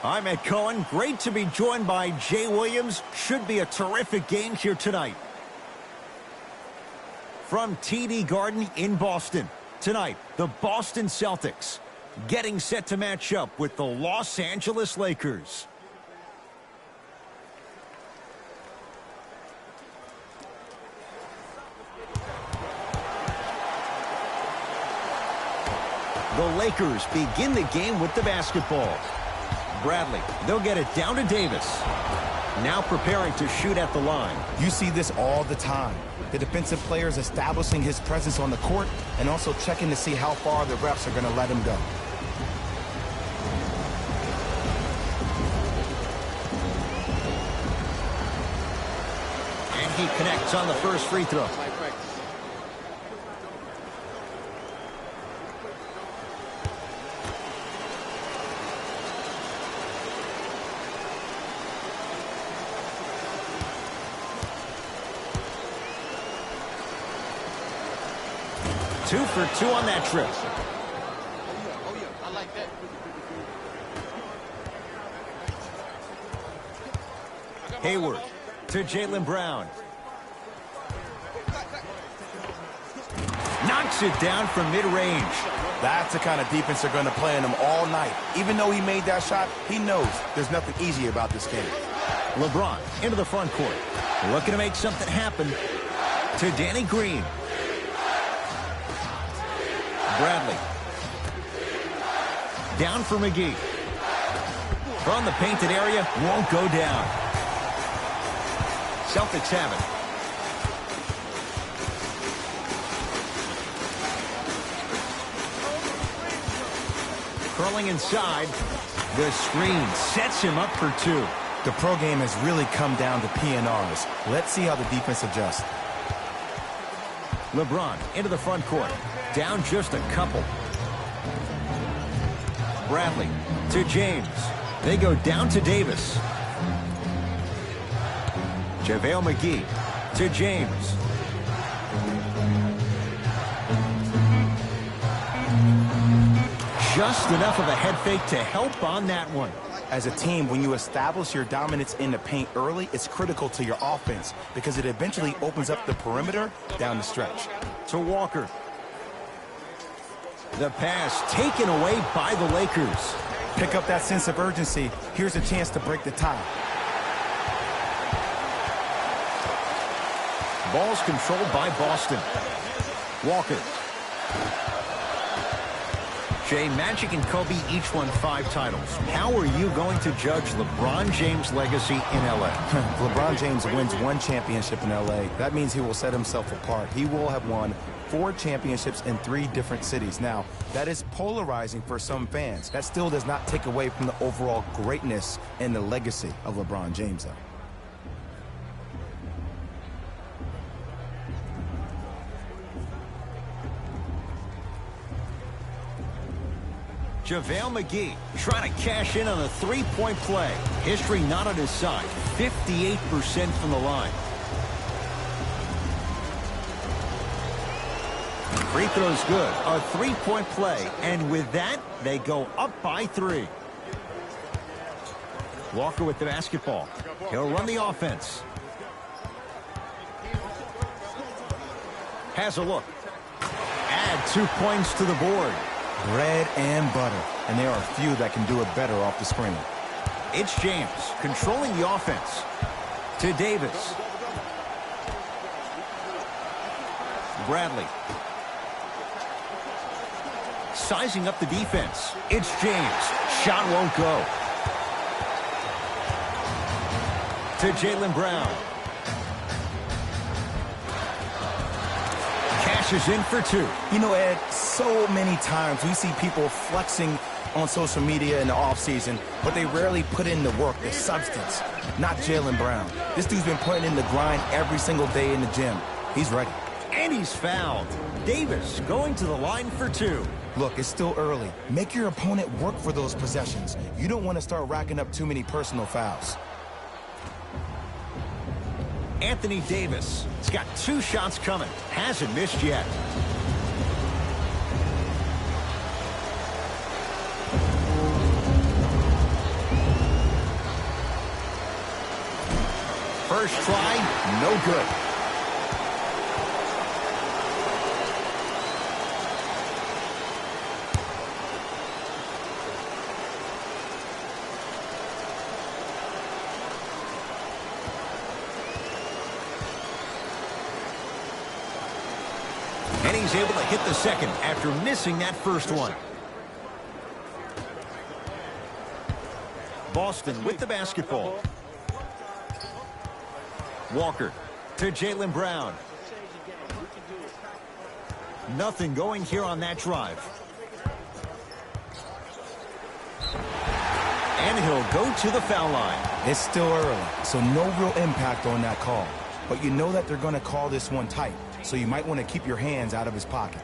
I'm Ed Cohen. Great to be joined by Jay Williams. Should be a terrific game here tonight. From TD Garden in Boston, tonight, the Boston Celtics getting set to match up with the Los Angeles Lakers. The Lakers begin the game with the basketball. Bradley, they'll get it down to Davis. Now preparing to shoot at the line. You see this all the time. The defensive player is establishing his presence on the court and also checking to see how far the refs are going to let him go. And he connects on the first free throw. Two for two on that trip. Oh yeah, I like that. Hayward to Jaylen Brown. Knocks it down from mid-range. That's the kind of defense they're going to play in him all night. Even though he made that shot, he knows there's nothing easy about this game. LeBron into the front court. Looking to make something happen to Danny Green. Bradley. Down for McGee. From the painted area, won't go down. Celtics have it. Curling inside. The screen sets him up for two. The pro game has really come down to PNRs. Let's see how the defense adjusts. LeBron into the front court. Down just a couple. Bradley to James. They go down to Davis. JaVale McGee to James. Just enough of a head fake to help on that one. As a team, when you establish your dominance in the paint early, it's critical to your offense because it eventually opens up the perimeter down the stretch. To Walker. The pass taken away by the Lakers. Pick up that sense of urgency. Here's a chance to break the tie. Ball's controlled by Boston. Walker. Jay, Magic and Kobe each won 5 titles. How are you going to judge LeBron James' legacy in L.A.? LeBron James wins 1 championship in L.A. That means he will set himself apart. He will have won 4 championships in 3 different cities. Now, that is polarizing for some fans. That still does not take away from the overall greatness and the legacy of LeBron James, though. JaVale McGee trying to cash in on a 3-point play. History not on his side. 58% from the line. Free throw's good. A 3-point play. And with that, they go up by 3. Walker with the basketball. He'll run the offense. Has a look. Add 2 points to the board. Bread and butter. And there are few that can do it better off the screen. It's James controlling the offense. To Davis. Bradley. Sizing up the defense. It's James. Shot won't go. To Jaylen Brown. Cashes in for 2. You know, Ed, so many times we see people flexing on social media in the offseason, but they rarely put in the work, the substance. Not Jaylen Brown. This dude's been putting in the grind every single day in the gym. He's ready. And he's fouled. Davis going to the line for 2. Look, it's still early. Make your opponent work for those possessions. You don't want to start racking up too many personal fouls. Anthony Davis. He's got 2 shots coming. Hasn't missed yet. First try, no good. And he's able to hit the second after missing that first one. Boston with the basketball. Walker to Jaylen Brown. Nothing going here on that drive. And he'll go to the foul line. It's still early, so no real impact on that call. But you know that they're going to call this one tight, so you might want to keep your hands out of his pocket.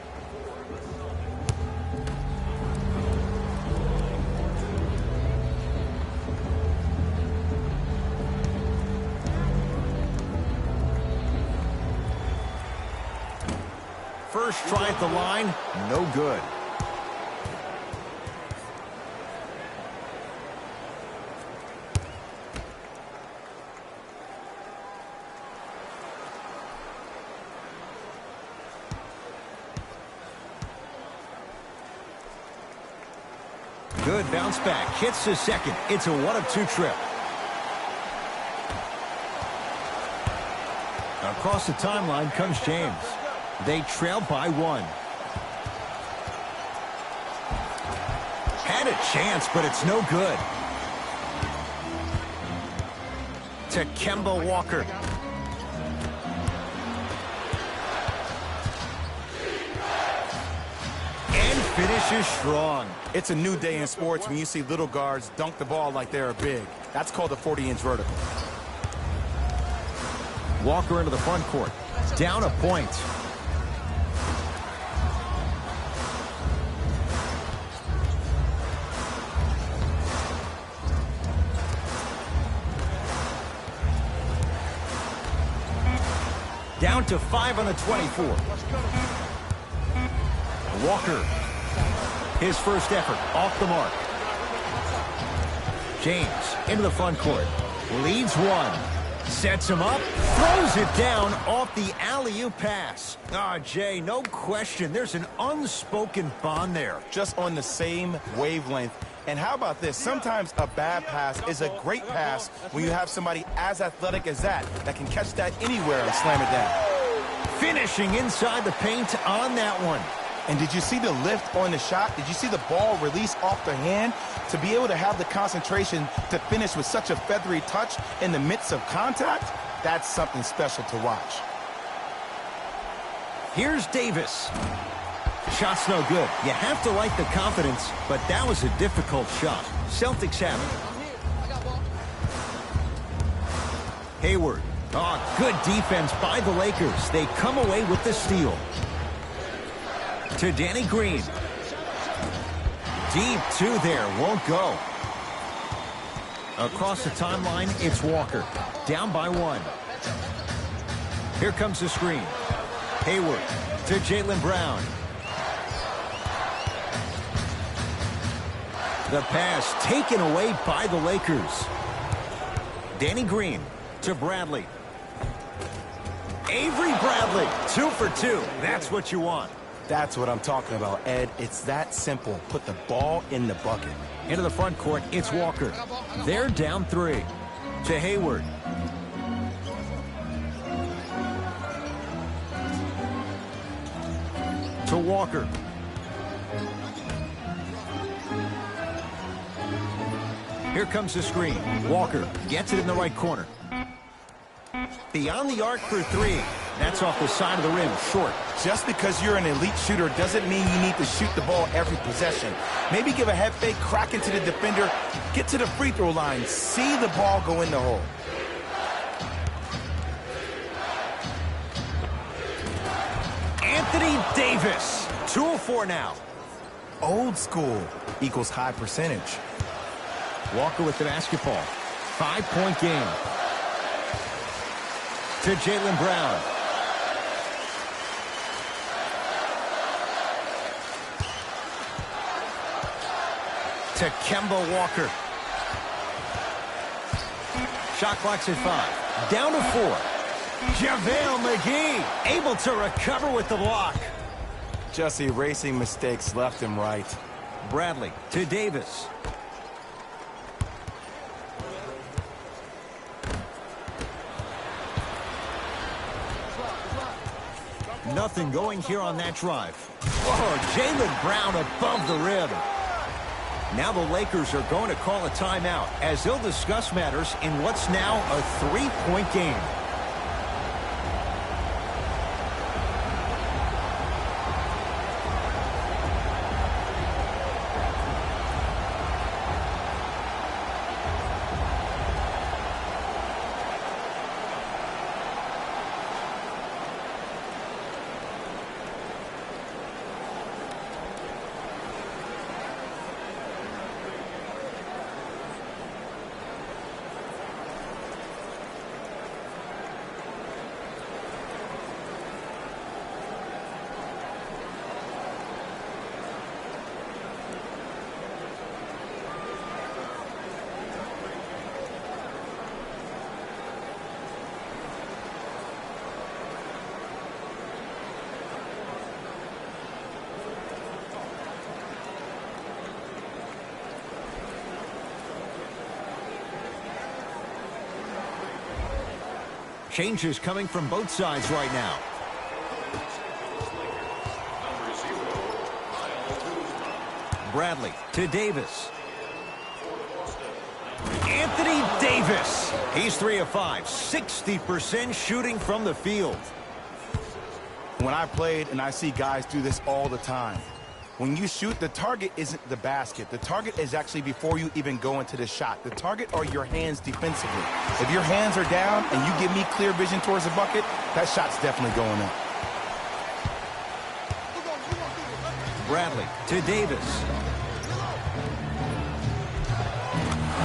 First try at the line, no good. Good bounce back, hits the second. It's a 1-of-2 trip. Across the timeline comes James. They trail by 1. Had a chance, but it's no good. To Kemba Walker. And finishes strong. It's a new day in sports when you see little guards dunk the ball like they're big. That's called a 40-inch vertical. Walker into the front court. Down a point. Down to 5 on the 24. Walker. His first effort off the mark. James into the front court. Leads 1. Sets him up. Throws it down off the alley-oop pass. Jay, no question. There's an unspoken bond there. Just on the same wavelength. And how about this? Sometimes a bad pass is a great pass when you have somebody as athletic as that can catch that anywhere and slam it down. Finishing inside the paint on that one. And did you see the lift on the shot? Did you see the ball release off the hand? To be able to have the concentration to finish with such a feathery touch in the midst of contact, that's something special to watch. Here's Davis. Shot's no good. You have to like the confidence, but that was a difficult shot. Celtics have it. Hayward. Good defense by the Lakers. They come away with the steal. To Danny Green. Deep 2 there. Won't go. Across the timeline, it's Walker. Down by 1. Here comes the screen. Hayward to Jaylen Brown. The pass taken away by the Lakers. Danny Green to Bradley. Avery Bradley, 2 for 2. That's what you want. That's what I'm talking about, Ed. It's that simple. Put the ball in the bucket. Into the front court, it's Walker. They're down 3. To Hayward. To Walker. Here comes the screen. Walker gets it in the right corner. Beyond the arc for 3. That's off the side of the rim, short. Just because you're an elite shooter doesn't mean you need to shoot the ball every possession. Maybe give a head fake, crack into the defender, get to the free throw line, see the ball go in the hole. Anthony Davis, 2 of 4 now. Old school equals high percentage. Walker with the basketball. 5-point game. To Jaylen Brown. To Kemba Walker. Shot clock's at 5. Down to 4. JaVale McGee able to recover with the block. Just erasing mistakes left and right. Bradley to Davis. Nothing going here on that drive. Whoa, Jaylen Brown above the rim. Now the Lakers are going to call a timeout as they'll discuss matters in what's now a 3-point game. Changes coming from both sides right now. Bradley to Davis. Anthony Davis. He's 3 of 5, 60% shooting from the field. When I played, and I see guys do this all the time, when you shoot, the target isn't the basket. The target is actually before you even go into the shot. The target are your hands defensively. If your hands are down and you give me clear vision towards the bucket, that shot's definitely going up. Bradley to Davis.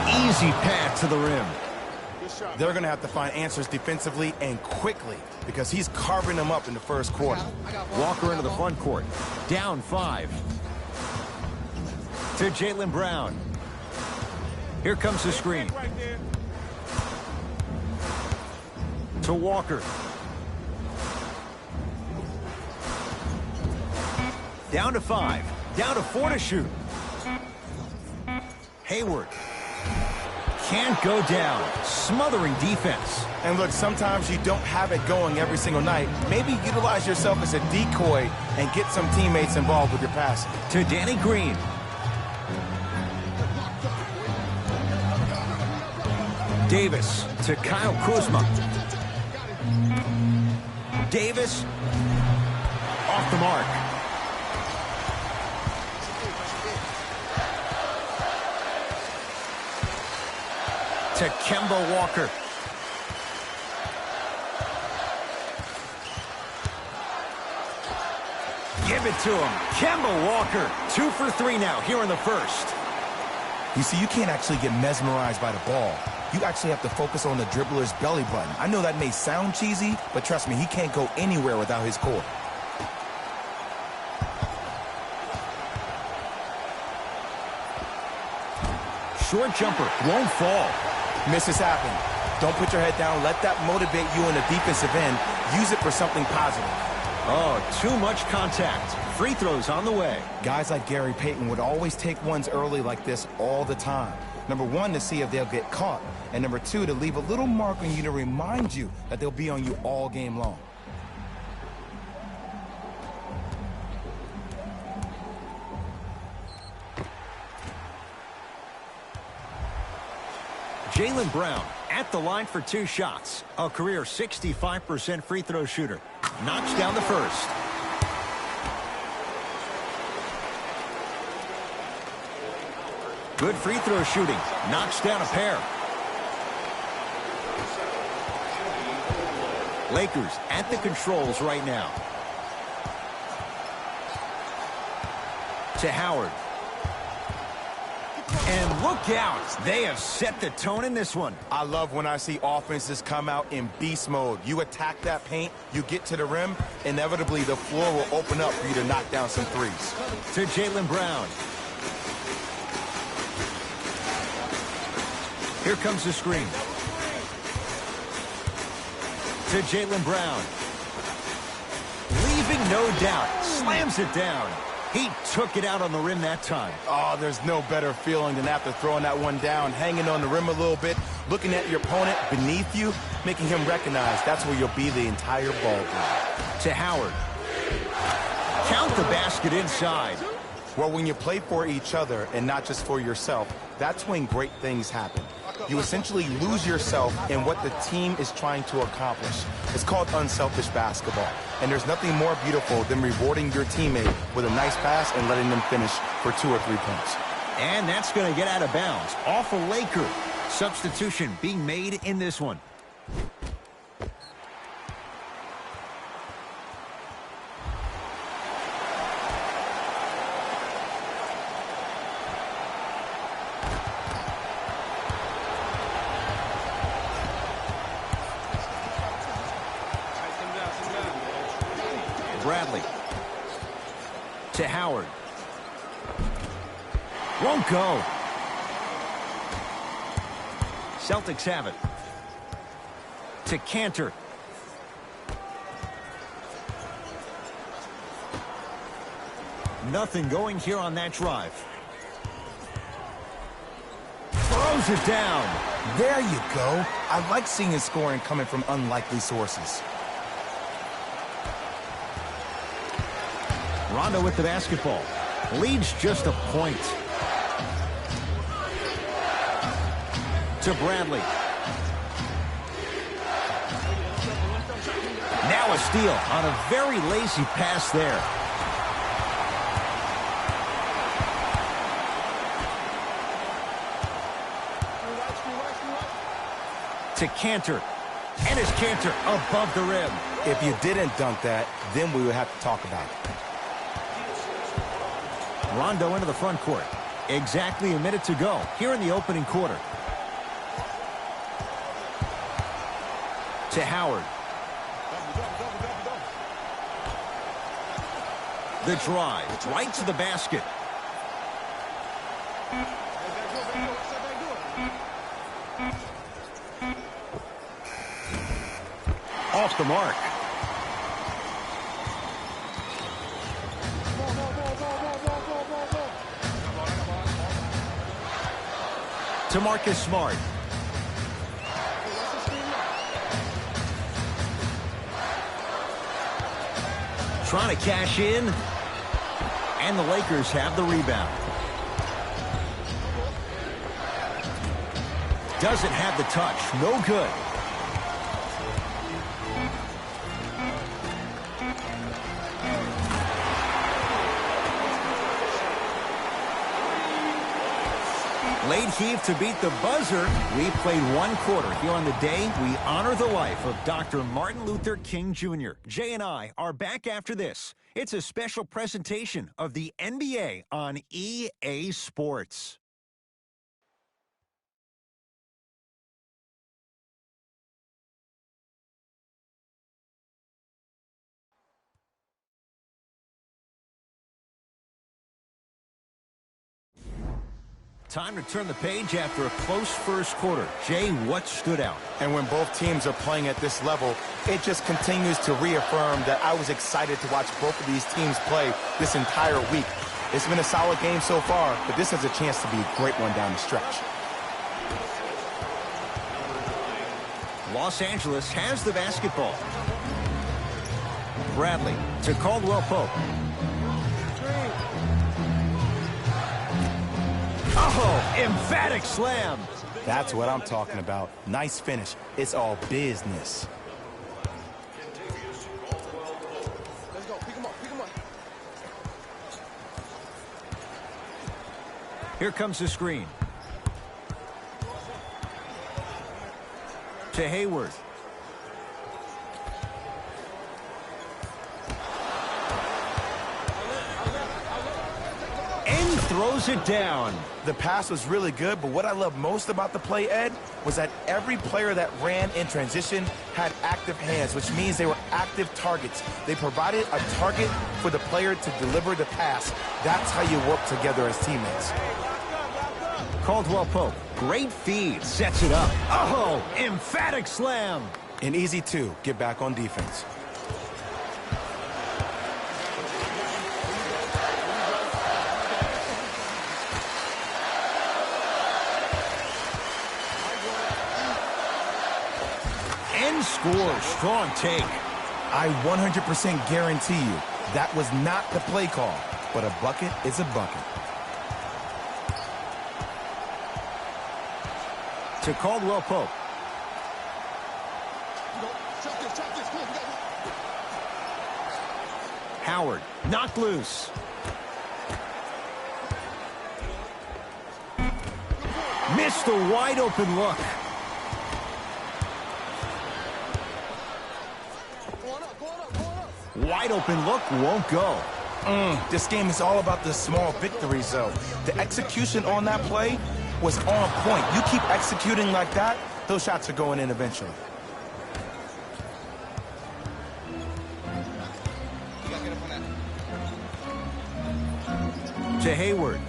Easy pass to the rim. They're going to have to find answers defensively and quickly because he's carving them up in the first quarter. Walker into the front court. Down 5. To Jaylen Brown. Here comes the screen. To Walker. Down to 5. Down to 4 to shoot. Hayward. Can't go down. Smothering defense. And look, sometimes you don't have it going every single night. Maybe utilize yourself as a decoy and get some teammates involved with your passing. To Danny Green. Davis to Kyle Kuzma. Davis off the mark. To Kemba Walker. Give it to him. Kemba Walker. 2 for 3 now here in the first. You see, you can't actually get mesmerized by the ball. You actually have to focus on the dribbler's belly button. I know that may sound cheesy, but trust me, he can't go anywhere without his core. Short jumper. Won't fall. Misses happen. Don't put your head down. Let that motivate you in the defensive end. Use it for something positive. Oh, too much contact. Free throws on the way. Guys like Gary Payton would always take ones early like this all the time. Number 1, to see if they'll get caught. And number 2, to leave a little mark on you to remind you that they'll be on you all game long. Jaylen Brown at the line for 2 shots. A career 65% free throw shooter. Knocks down the first. Good free throw shooting. Knocks down a pair. Lakers at the controls right now. To Howard. And look out. They have set the tone in this one. I love when I see offenses come out in beast mode. You attack that paint, you get to the rim, inevitably the floor will open up for you to knock down some threes. To Jaylen Brown. Here comes the screen. to Jaylen Brown. Leaving no doubt. Slams it down. He took it out on the rim that time. Oh, there's no better feeling than after throwing that one down, hanging on the rim a little bit, looking at your opponent beneath you, making him recognize that's where you'll be the entire ball game. To Howard. Count the basket inside. Well, when you play for each other and not just for yourself, that's when great things happen. You essentially lose yourself in what the team is trying to accomplish. It's called unselfish basketball. And there's nothing more beautiful than rewarding your teammate with a nice pass and letting them finish for 2 or 3 points. And that's going to get out of bounds. Off a Laker. Substitution being made in this one. Bradley. To Howard. Won't go. Celtics have it. To Cantor. Nothing going here on that drive. Throws it down. There you go. I like seeing his scoring coming from unlikely sources. Rondo with the basketball. Leads just a point. To Bradley. Now a steal on a very lazy pass there. To Cantor. And his Cantor above the rim. If you didn't dunk that, then we would have to talk about it. Rondo into the front court. Exactly a minute to go here in the opening quarter. To Howard. The drive right to the basket. Off the mark. To Marcus Smart. Trying to cash in. And the Lakers have the rebound. Doesn't have the touch. No good. Late heave to beat the buzzer. We played 1 quarter. Here on the day, we honor the life of Dr. Martin Luther King Jr. Jay and I are back after this. It's a special presentation of the NBA on EA Sports. Time to turn the page after a close first quarter. Jay, what stood out? And when both teams are playing at this level, it just continues to reaffirm that I was excited to watch both of these teams play this entire week. It's been a solid game so far, but this has a chance to be a great one down the stretch. Los Angeles has the basketball. Bradley to Caldwell Pope. Oh, emphatic slam. That's what I'm talking about. Nice finish. It's all business. Let's go. Pick him up. Pick him up. Here comes the screen. To Hayward. And throws it down. The pass was really good, but what I love most about the play, Ed, was that every player that ran in transition had active hands, which means they were active targets. They provided a target for the player to deliver the pass. That's how you work together as teammates. Caldwell Pope, great feed, sets it up. Oh, emphatic slam. An easy 2. Get back on defense. And score. Strong take. I 100% guarantee you that was not the play call, but a bucket is a bucket. To Caldwell Pope. Howard, knocked loose. Missed a wide open look. Wide open look won't go. This game is all about the small victories, though. The execution on that play was on point. You keep executing like that, those shots are going in eventually. To Hayward.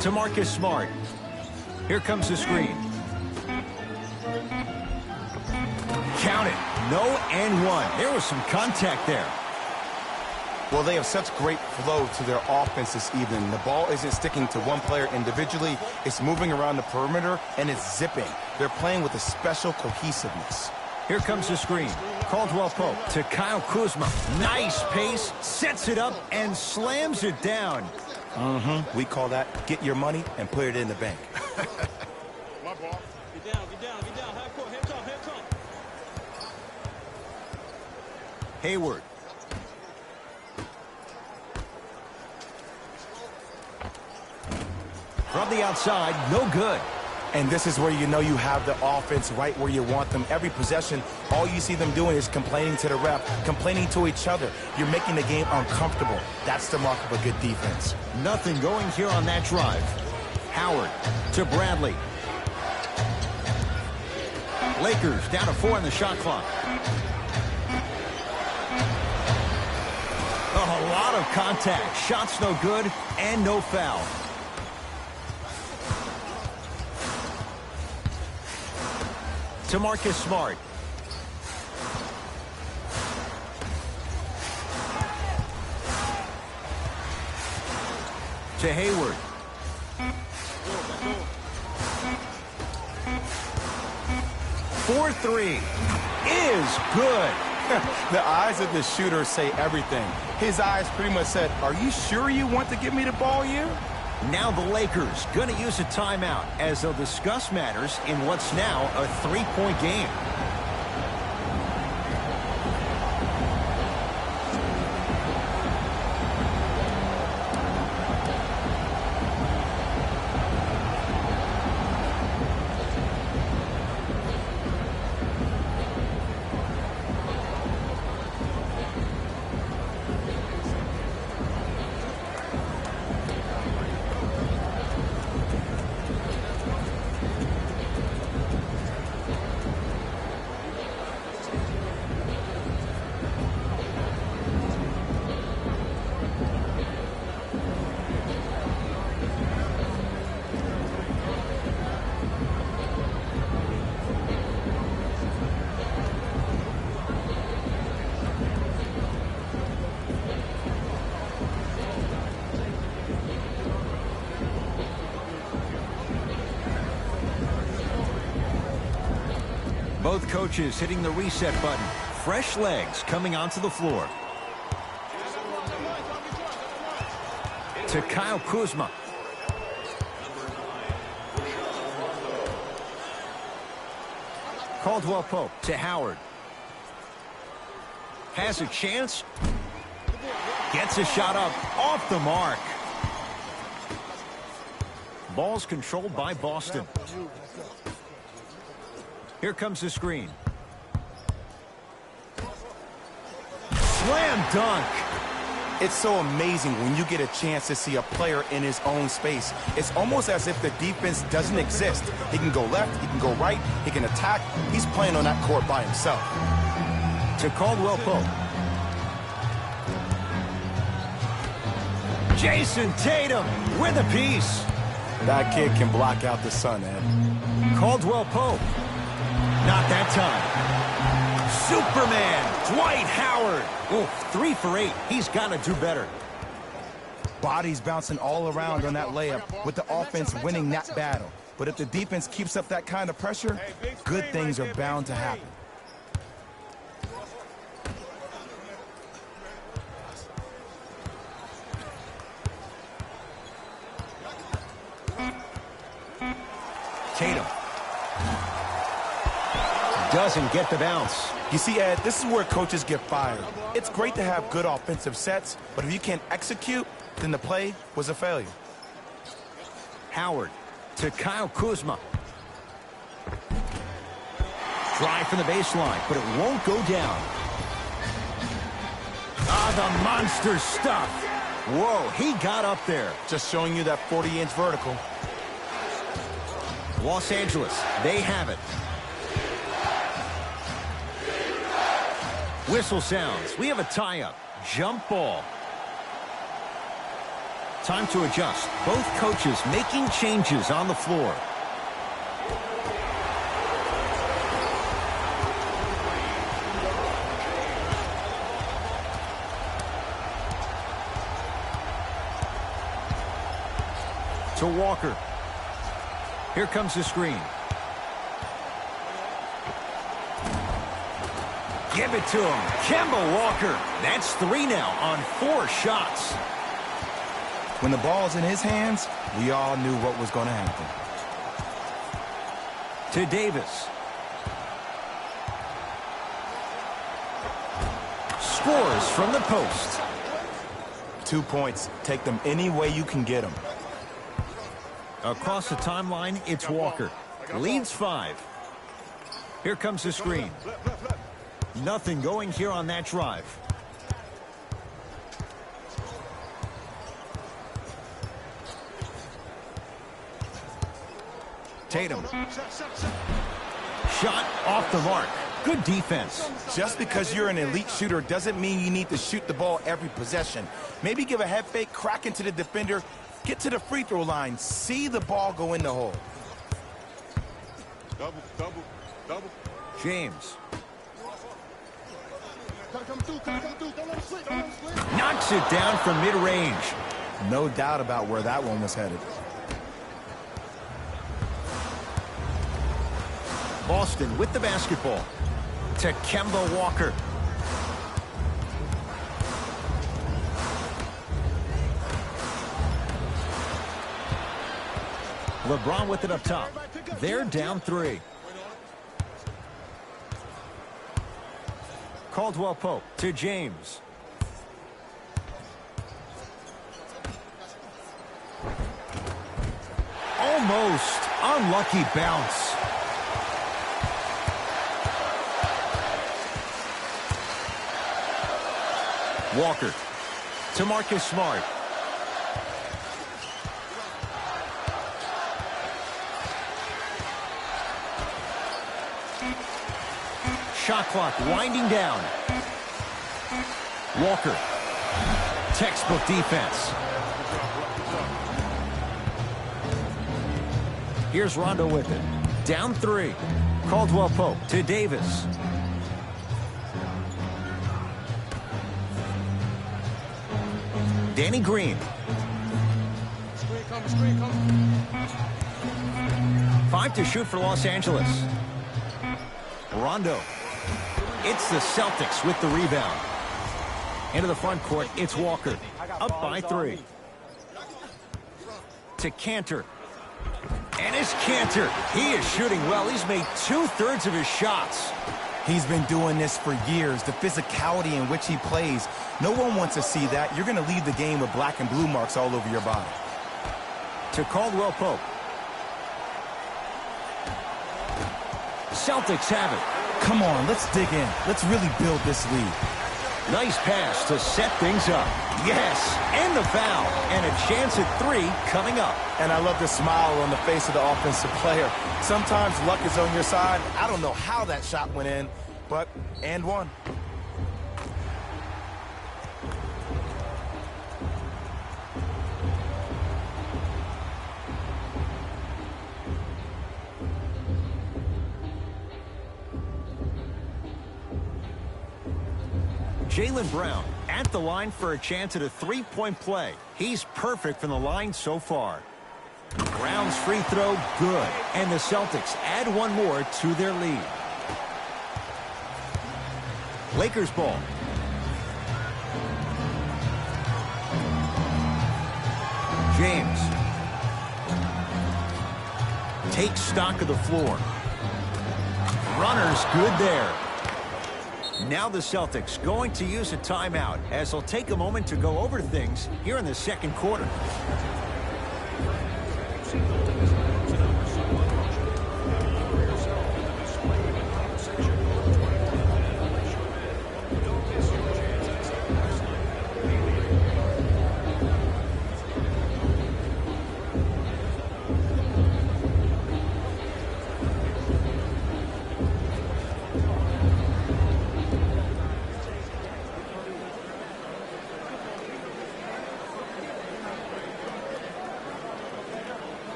To Marcus Smart. Here comes the screen. Count it. No and one. There was some contact there. Well, they have such great flow to their offense this evening. The ball isn't sticking to one player individually. It's moving around the perimeter, and it's zipping. They're playing with a special cohesiveness. Here comes the screen. Caldwell Pope to Kyle Kuzma. Nice pace, sets it up, and slams it down. We call that get your money and put it in the bank. My ball. Get down, get down, get down. Half court, hands up, hands up. Hayward. From the outside, no good. And this is where you know you have the offense right where you want them. Every possession, all you see them doing is complaining to the ref, complaining to each other. You're making the game uncomfortable. That's the mark of a good defense. Nothing going here on that drive. Howard to Bradley. Lakers down to 4 on the shot clock. Oh, a lot of contact. Shots no good and no foul. To Marcus Smart. To Hayward. 4-3 is good. The eyes of the shooter say everything. His eyes pretty much said, are you sure you want to give me the ball here? Now the Lakers going to use a timeout as they'll discuss matters in what's now a 3-point game. Both coaches hitting the reset button. Fresh legs coming onto the floor. To Kyle Kuzma. Caldwell Pope to Howard. Has a chance. Gets a shot up off the mark. Ball's controlled by Boston. Here comes the screen. Slam dunk. It's so amazing when you get a chance to see a player in his own space. It's almost as if the defense doesn't exist. He can go left, he can go right, he can attack. He's playing on that court by himself. To Caldwell Pope. Jason Tatum with a piece. That kid can block out the sun, Ed. Caldwell Pope. Not that time. Superman, Dwight Howard. Oh, 3 for 8. He's got to do better. Bodies bouncing all around on that layup with the offense winning that battle. But if the defense keeps up that kind of pressure, good things are bound to happen. Tatum. Doesn't get the bounce. You see, Ed, this is where coaches get fired. It's great to have good offensive sets, but if you can't execute, then the play was a failure. Howard to Kyle Kuzma. Drive from the baseline, but it won't go down. Ah, the monster stuff. Whoa, he got up there. Just showing you that 40-inch vertical. Los Angeles, they have it. Whistle sounds. We have a tie-up. Jump ball. Time to adjust. Both coaches making changes on the floor. To Walker. Here comes the screen. Give it to him. Kemba Walker. That's 3 now on 4 shots. When the ball's in his hands, we all knew what was going to happen. To Davis. Scores from the post. 2 points. Take them any way you can get them. Across the timeline, it's Walker. Leads 5. Here comes the screen. Nothing going here on that drive. Tatum. Shot off the mark. Good defense. Just because you're an elite shooter doesn't mean you need to shoot the ball every possession. Maybe give a head fake, crack into the defender, get to the free throw line, see the ball go in the hole. Double. James. Knocks it down from mid-range. No doubt about where that one was headed. Boston with the basketball. To Kemba Walker. LeBron with it up top. They're down 3. Caldwell Pope to James. Almost. Unlucky bounce. Walker to Marcus Smart. Shot clock winding down. Walker. Textbook defense. Here's Rondo with it. Down 3. Caldwell Pope to Davis. Danny Green. Screen coming. 5 to shoot for Los Angeles. Rondo. It's the Celtics with the rebound. Into the front court, it's Walker. Up by 3. To Cantor. And it's Cantor. He is shooting well. He's made 2/3 of his shots. He's been doing this for years. The physicality in which he plays, no one wants to see that. You're going to leave the game with black and blue marks all over your body. To Caldwell Pope. Celtics have it. Come on, let's dig in. Let's really build this lead. Nice pass to set things up. Yes, and the foul. And a chance at 3 coming up. And I love the smile on the face of the offensive player. Sometimes luck is on your side. I don't know how that shot went in, but and one. Jaylen Brown at the line for a chance at a three-point play. He's perfect from the line so far. Brown's free throw, good. And the Celtics add one more to their lead. Lakers ball. James takes stock of the floor. Runner's good there. Now the Celtics going to use a timeout as they'll take a moment to go over things here in the second quarter.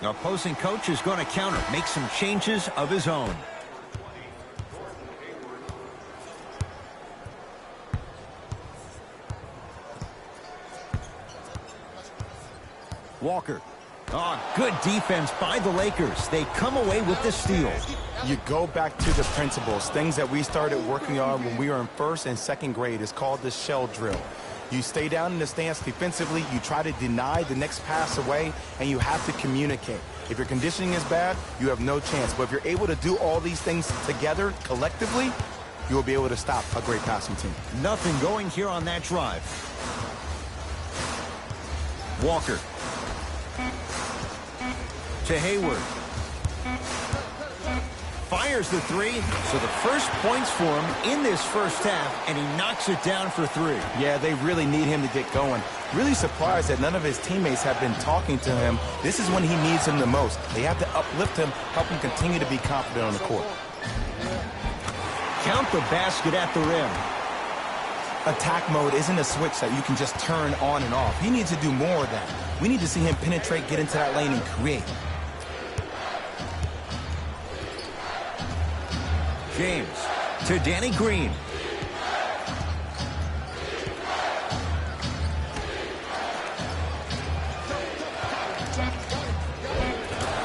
The opposing coach is going to counter, make some changes of his own. Walker. Oh, good defense by the Lakers. They come away with the steal. You go back to the principles, things that we started working on when we were in first and second grade. It's called the shell drill. You stay down in the stance defensively, you try to deny the next pass away, and you have to communicate. If your conditioning is bad, you have no chance. But if you're able to do all these things together, collectively, you will be able to stop a great passing team. Nothing going here on that drive. Walker. To Hayward. Fires the three, so the first points for him in this first half, and he knocks it down for three. Yeah, they really need him to get going. Really surprised that none of his teammates have been talking to him. This is when he needs him the most. They have to uplift him, help him continue to be confident on the court. Count the basket at the rim. Attack mode isn't a switch that you can just turn on and off. He needs to do more of that. We need to see him penetrate, get into that lane, and create. James to Danny Green.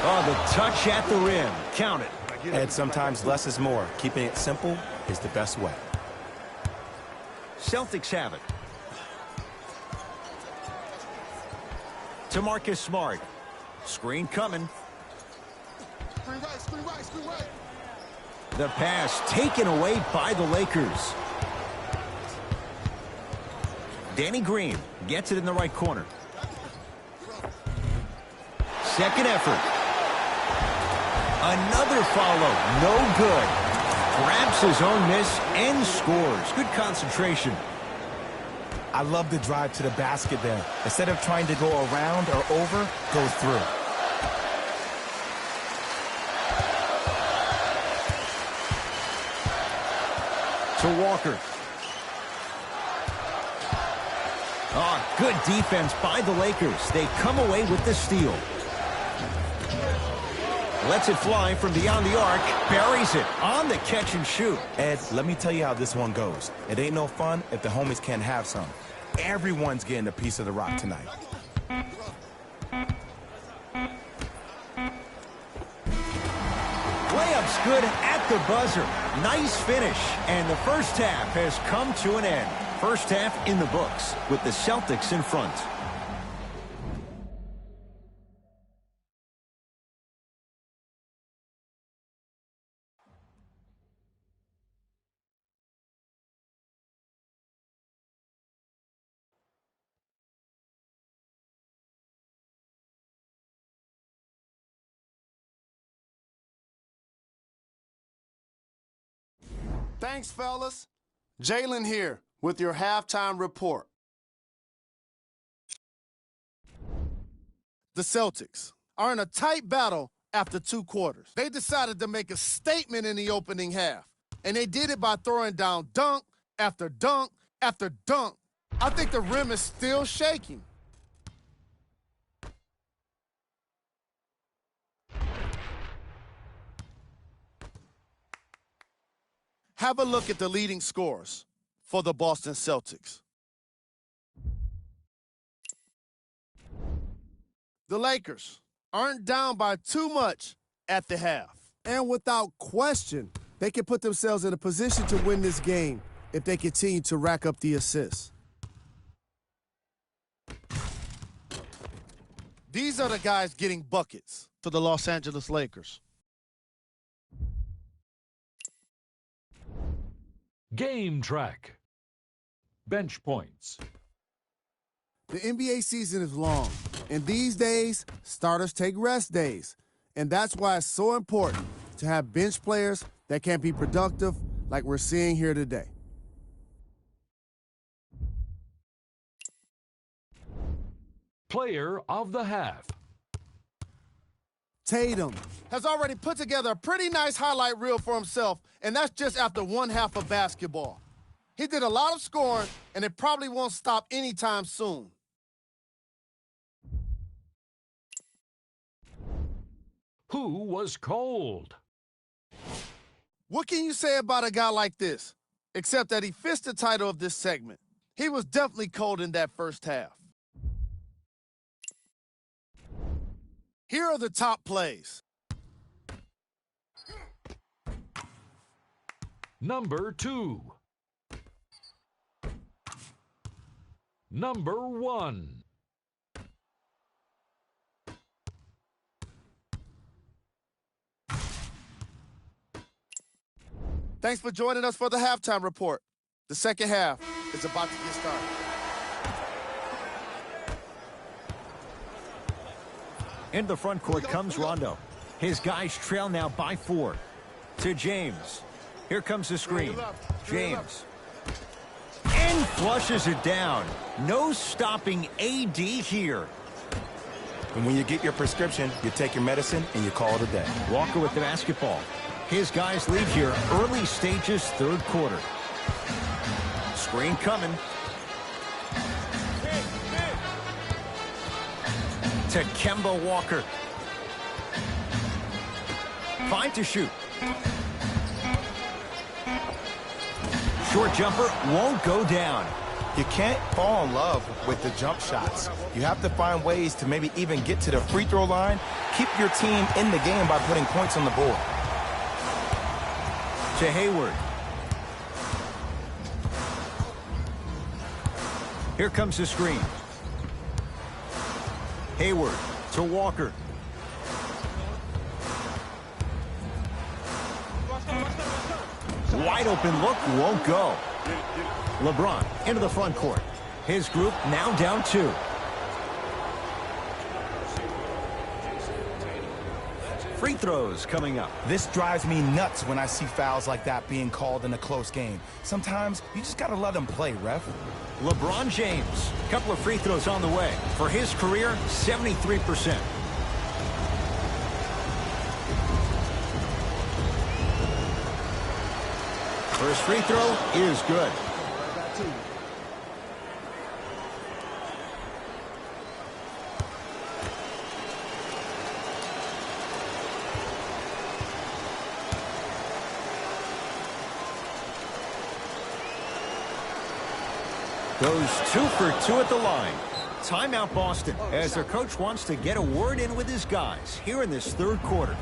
Oh, the touch at the rim. Count it. And sometimes less is more. Keeping it simple is the best way. Celtics have it. To Marcus Smart. Screen coming. Screen right, screen right, screen right. The pass taken away by the Lakers. Danny Green gets it in the right corner. Second effort. Another follow. No good. Grabs his own miss and scores. Good concentration. I love the drive to the basket there. Instead of trying to go around or over, go through. To Walker. Oh, good defense by the Lakers. They come away with the steal. Lets it fly from beyond the arc. Buries it on the catch and shoot. Ed, let me tell you how this one goes. It ain't no fun if the homies can't have some. Everyone's getting a piece of the rock tonight. Layup's good at the buzzer. Nice finish. And the first half has come to an end. First half in the books with the Celtics in front. Thanks, fellas. Jaylen here. with your halftime report. The Celtics are in a tight battle after 2 quarters. They decided to make a statement in the opening half, and they did it by throwing down dunk after dunk after dunk. I think the rim is still shaking. Have a look at the leading scorers for the Boston Celtics. The Lakers aren't down by too much at the half. And without question, they can put themselves in a position to win this game if they continue to rack up the assists. These are the guys getting buckets for the Los Angeles Lakers. Game track. Bench points. The NBA season is long, and these days, starters take rest days. And that's why it's so important to have bench players that can be productive like we're seeing here today. Player of the half. Tatum Has already put together a pretty nice highlight reel for himself, and that's just after 1 half of basketball. He did a lot of scoring, and it probably won't stop anytime soon. Who was cold? What can you say about a guy like this? Except that he fits the title of this segment. He was definitely cold in that first half. Here are the top plays. Number 2. Number 1. Thanks for joining us for the halftime report. The second half is about to get started. Into the front court comes Rondo. His guys trail now by 4. To James. Here comes the screen. James. And flushes it down. No stopping AD here. And when you get your prescription, you take your medicine and you call it a day. Walker with the basketball. His guys lead here early stages, third quarter. Screen coming. To Kemba Walker. 5 to shoot. Short jumper won't go down. You can't fall in love with the jump shots. You have to find ways to maybe even get to the free throw line. Keep your team in the game by putting points on the board. To Hayward. Here comes the screen. Hayward to Walker. Wide open look, won't go. LeBron into the front court. His group now down 2. Free throws coming up. This drives me nuts when I see fouls like that being called in a close game. Sometimes you just got to let them play, ref. LeBron James, a couple of free throws on the way. For his career, 73%. First free throw is good. Goes 2 for 2 at the line. Timeout Boston as their coach wants to get a word in with his guys here in this third quarter.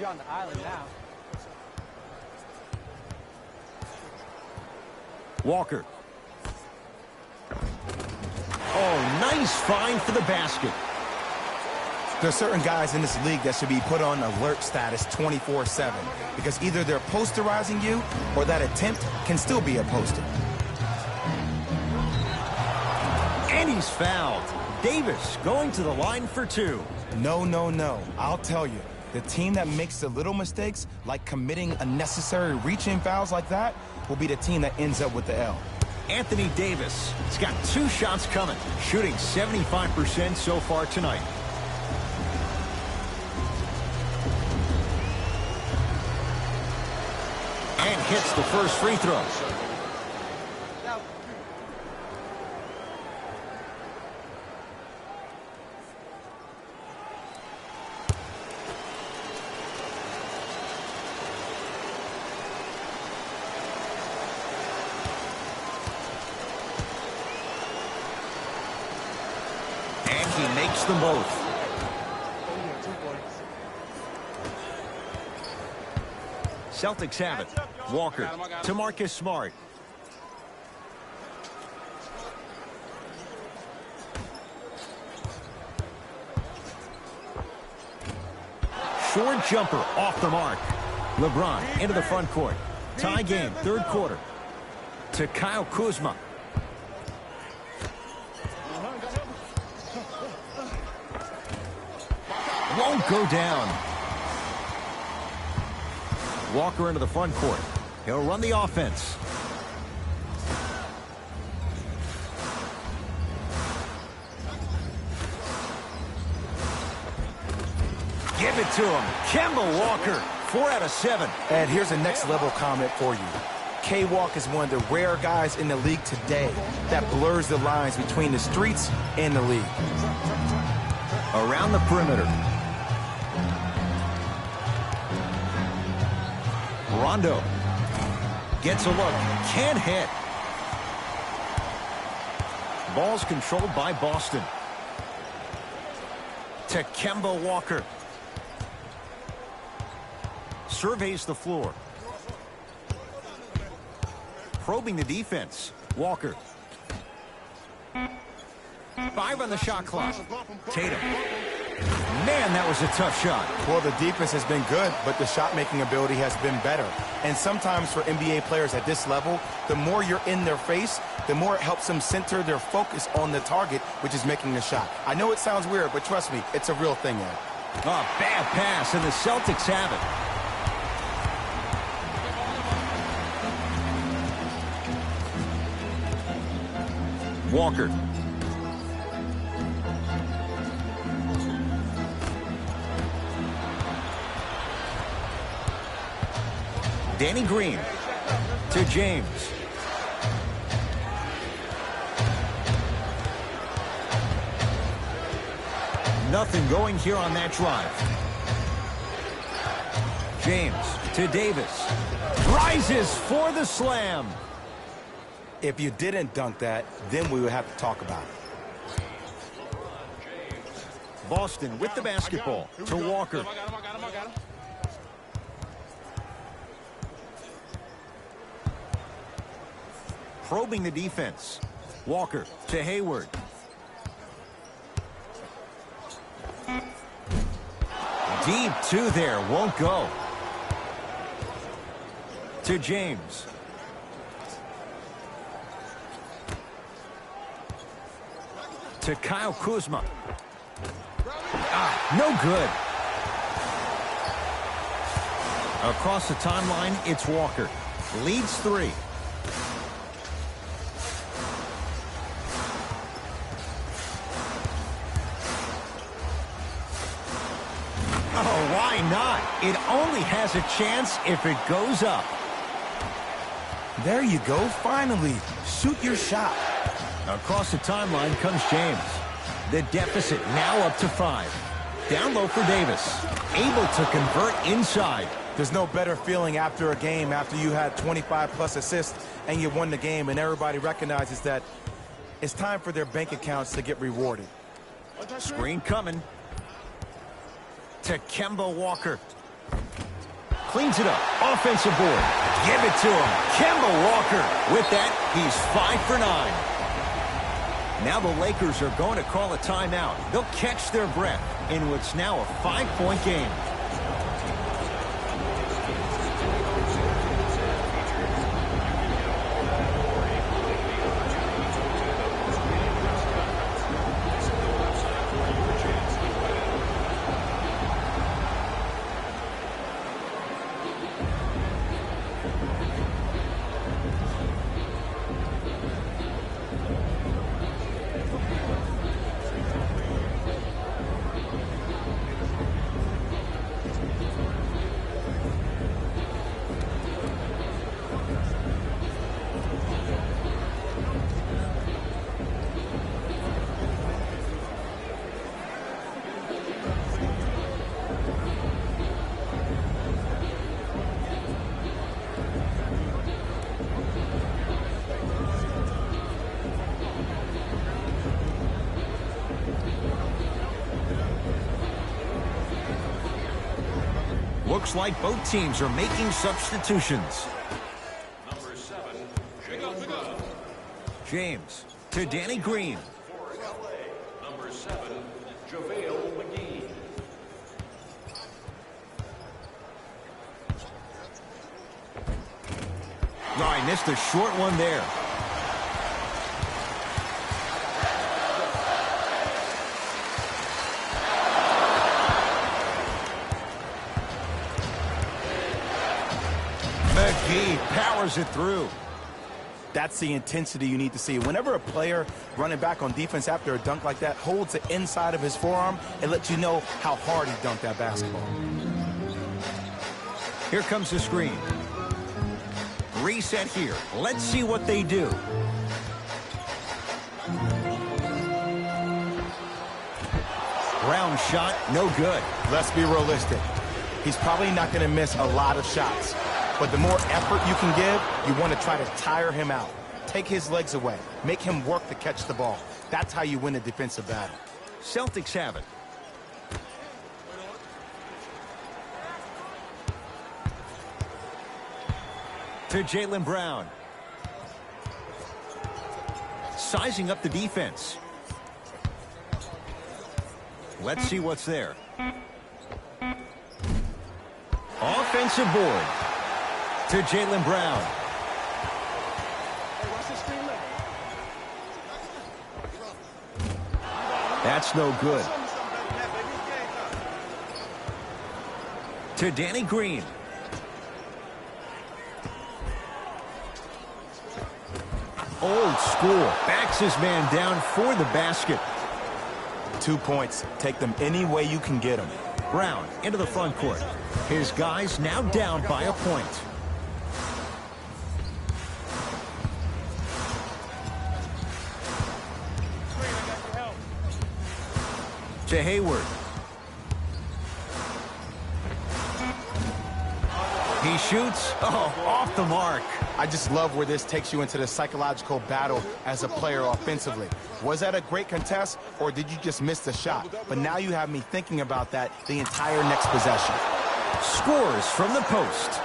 on the island now. Walker. Oh, nice find for the basket. There are certain guys in this league that should be put on alert status 24/7 because either they're posterizing you or that attempt can still be a poster. And he's fouled. Davis going to the line for two. No, no, no. I'll tell you, the team that makes the little mistakes, like committing unnecessary reach-in fouls like that, will be the team that ends up with the L. Anthony Davis. He's got 2 shots coming, shooting 75% so far tonight. And hits the first free throw. And he makes them both. Celtics have it. Walker to Marcus Smart. Short jumper off the mark. LeBron into the front court. Tie game, 3rd quarter. To Kyle Kuzma. Won't go down. Walker into the front court. He'll run the offense. Give it to him. Kemba Walker, 4 out of 7. And here's a next level comment for you. K-Walk is one of the rare guys in the league today that blurs the lines between the streets and the league. Around the perimeter. Rondo gets a look, can't hit. Ball's controlled by Boston. To Kemba Walker. Surveys the floor. Probing the defense. Walker. 5 on the shot clock. Tatum. Man, that was a tough shot. Well, the defense has been good, but the shot-making ability has been better. And sometimes for NBA players at this level, the more you're in their face, the more it helps them center their focus on the target, which is making the shot. I know it sounds weird, but trust me, it's a real thing, Ed. Oh, bad pass, and the Celtics have it. Walker. Danny Green to James. Nothing going here on that drive. James to Davis. Rises for the slam. If you didn't dunk that, then we would have to talk about it. Boston with the basketball to Walker. Probing the defense. Walker to Hayward. Deep 2 there, won't go. To James. To Kyle Kuzma. No good. Across the timeline, it's Walker. Leads 3. Oh, why not? It only has a chance if it goes up. There you go, finally. Shoot your shot. Across the timeline comes James. The deficit now up to 5. Down low for Davis. Able to convert inside. There's no better feeling after a game after you had 25-plus assists and you won the game and everybody recognizes that it's time for their bank accounts to get rewarded. Screen coming. To Kemba Walker. Cleans it up. Offensive board. Give it to him. Kemba Walker. With that, he's 5 for 9. Now the Lakers are going to call a timeout. They'll catch their breath in what's now a 5-point game. Looks like both teams are making substitutions. Number 7, James to Danny Green. for LA. Number 7, JaVale McGee. Oh, I missed a short one there. McGee powers it through. That's the intensity you need to see. Whenever a player running back on defense after a dunk like that holds the inside of his forearm, it lets you know how hard he dunked that basketball. Here comes the screen. Reset here. Let's see what they do. Brown shot, no good. Let's be realistic. He's probably not going to miss a lot of shots. But the more effort you can give, you want to try to tire him out. Take his legs away. Make him work to catch the ball. That's how you win a defensive battle. Celtics have it. To Jaylen Brown. Sizing up the defense. Let's see what's there. Offensive board. To Jaylen Brown. That's no good. To Danny Green. Old school. Backs his man down for the basket. 2 points. Take them any way you can get them. Brown into the front court. His guys now down by a point. To Hayward. He shoots. Oh, off the mark. I just love where this takes you into the psychological battle as a player offensively. Was that a great contest, or did you just miss the shot? But now you have me thinking about that the entire next possession. Scores from the post.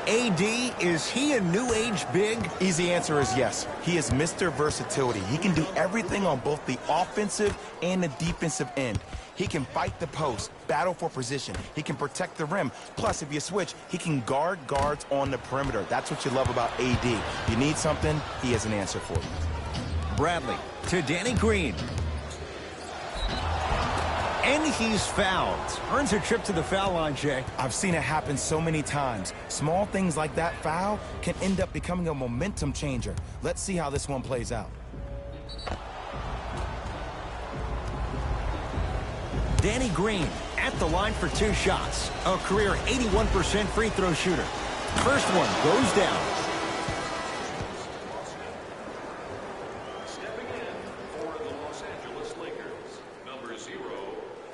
AD, is he a new age big? Easy answer is yes. He is Mr. Versatility. He can do everything on both the offensive and the defensive end. He can fight the post, battle for position. He can protect the rim. Plus, if you switch, he can guard guards on the perimeter. That's what you love about AD. You need something, he has an answer for you. Bradley to Danny Green. And he's fouled. Earns a trip to the foul line, Jay. I've seen it happen so many times. Small things like that foul can end up becoming a momentum changer. Let's see how this one plays out. Danny Green at the line for 2 shots. A career 81% free throw shooter. First one goes down. Stepping in for the Los Angeles Lakers, number 0,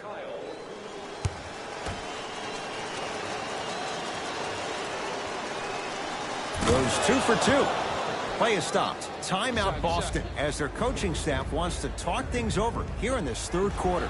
Kyle. Goes 2 for 2. Play is stopped. Timeout Boston as their coaching staff wants to talk things over here in this third quarter.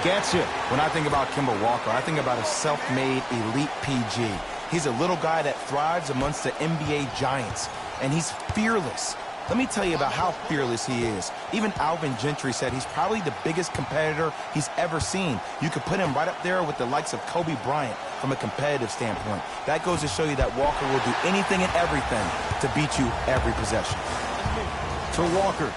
gets it. When I think about Kemba Walker, I think about a self-made elite PG. He's a little guy that thrives amongst the NBA giants, and he's fearless. Let me tell you about how fearless he is. Even Alvin Gentry said he's probably the biggest competitor he's ever seen. You could put him right up there with the likes of Kobe Bryant from a competitive standpoint. That goes to show you that Walker will do anything and everything to beat you every possession. To Walker.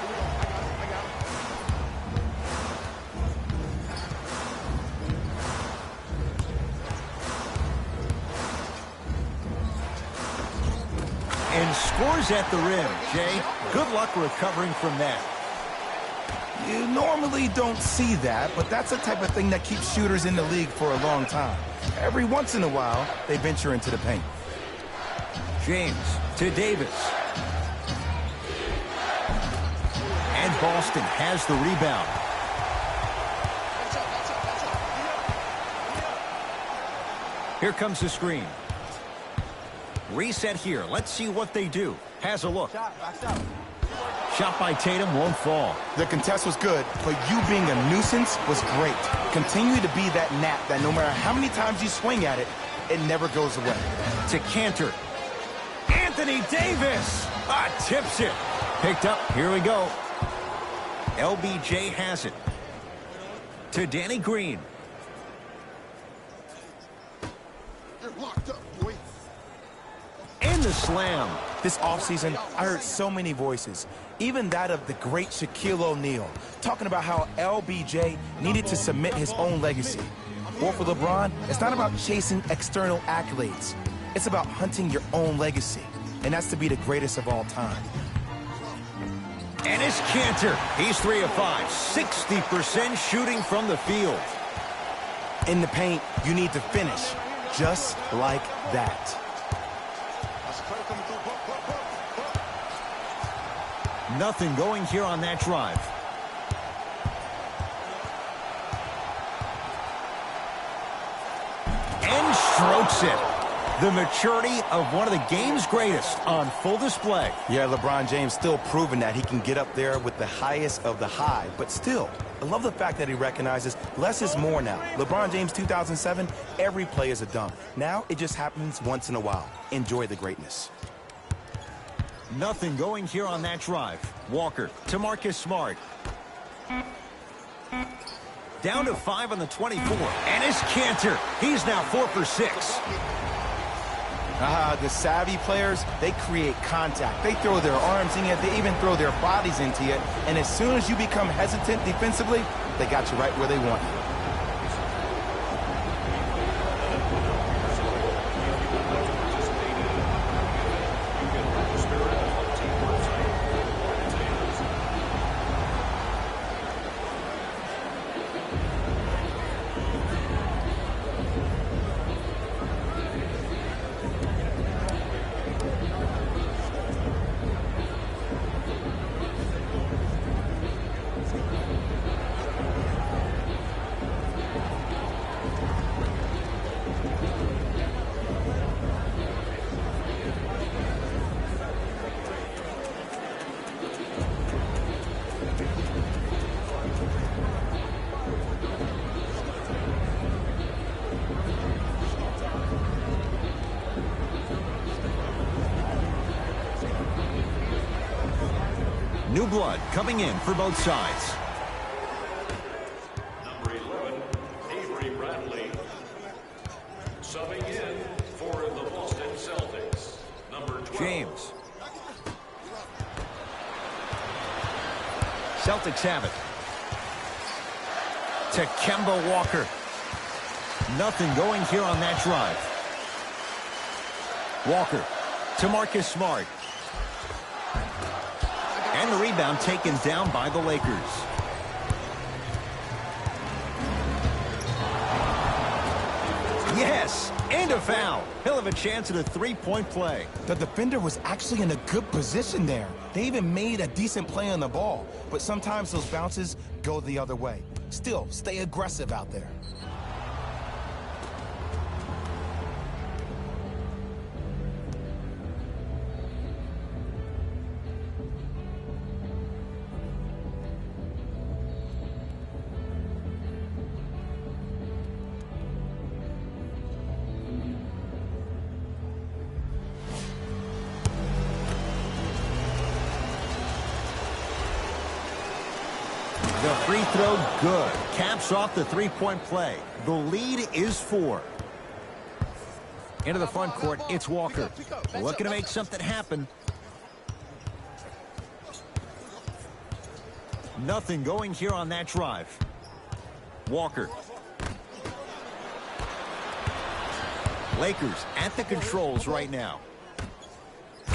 And scores at the rim. Jay, good luck recovering from that. You normally don't see that, but that's the type of thing that keeps shooters in the league for a long time. Every once in a while, they venture into the paint. James to Davis. And Boston has the rebound. Here comes the screen. Reset here. Let's see what they do. Has a look. Shot by Tatum won't fall. The contest was good, but you being a nuisance was great. Continue to be that gnat that no matter how many times you swing at it, it never goes away. To Cantor. Anthony Davis. Tips it. Picked up. Here we go. LBJ has it. To Danny Green. You're locked up, boy. And the slam. This offseason, I heard so many voices, even that of the great Shaquille O'Neal, talking about how LBJ needed to submit his own legacy. Or for LeBron, it's not about chasing external accolades. It's about hunting your own legacy, and that's to be the greatest of all time. And it's Cantor. He's 3 of 5. 60% shooting from the field. In the paint, you need to finish just like that. Nothing going here on that drive. And strokes it. The maturity of one of the game's greatest on full display. Yeah, LeBron James still proving that he can get up there with the highest of the high. But still, I love the fact that he recognizes less is more now. LeBron James 2007, every play is a dunk. Now it just happens once in a while. Enjoy the greatness. Nothing going here on that drive. Walker to Marcus Smart. Down to 5 on the 24. And it's Cantor. He's now 4 for 6. The savvy players, they create contact. They throw their arms in it. They even throw their bodies into it. And as soon as you become hesitant defensively, they got you right where they want you. New blood coming in for both sides. Number 11, Avery Bradley. Subbing in for the Boston Celtics. Number 12. James. Celtics have it. To Kemba Walker. Nothing going here on that drive. Walker to Marcus Smart. And the rebound taken down by the Lakers. Yes, and a foul. He'll have a chance at a three-point play. The defender was actually in a good position there. They even made a decent play on the ball. But sometimes those bounces go the other way. Still, stay aggressive out there. The free throw, good. Caps off the three-point play. The lead is 4. Into the front court, it's Walker. Looking to make something happen. Nothing going here on that drive. Walker. Lakers at the controls right now.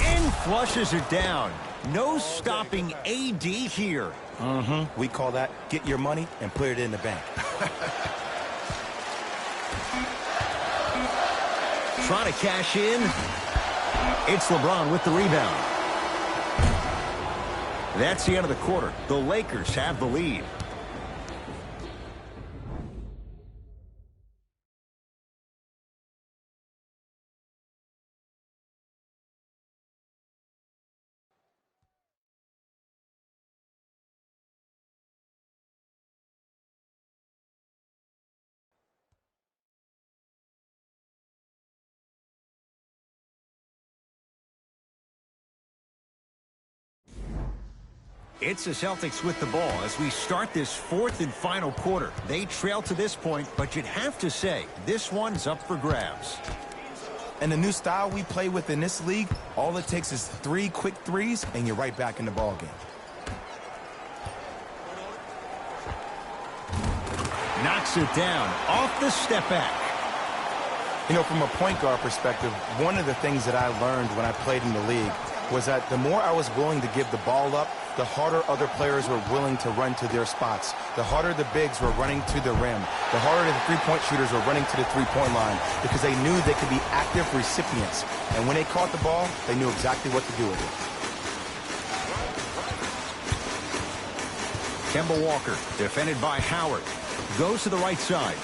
And flushes it down. No stopping AD here. We call that get your money and put it in the bank. Trying to cash in. It's LeBron with the rebound. That's the end of the quarter. The Lakers have the lead. It's the Celtics with the ball as we start this 4th and final quarter. They trail to this point, but you'd have to say this one's up for grabs. And the new style we play with in this league, all it takes is 3 quick threes, and you're right back in the ball game. Knocks it down off the step back. You know, from a point guard perspective, one of the things that I learned when I played in the league was that the more I was willing to give the ball up, the harder other players were willing to run to their spots. The harder the bigs were running to the rim. The harder the three-point shooters were running to the three-point line because they knew they could be active recipients. And when they caught the ball, they knew exactly what to do with it. Kemba Walker, defended by Howard, goes to the right side.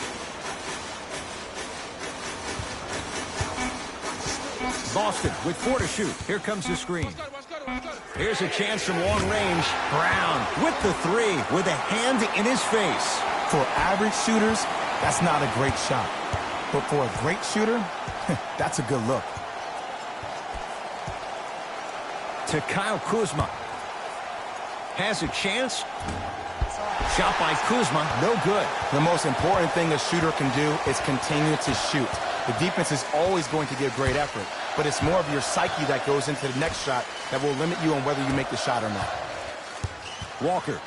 Boston with 4 to shoot. Here comes the screen. Here's a chance from long range. Brown with the 3 with a hand in his face. For average shooters, that's not a great shot. But for a great shooter, that's a good look. To Kyle Kuzma. Has a chance. Shot by Kuzma, no good. The most important thing a shooter can do is continue to shoot. The defense is always going to give great effort, but it's more of your psyche that goes into the next shot that will limit you on whether you make the shot or not. Walker.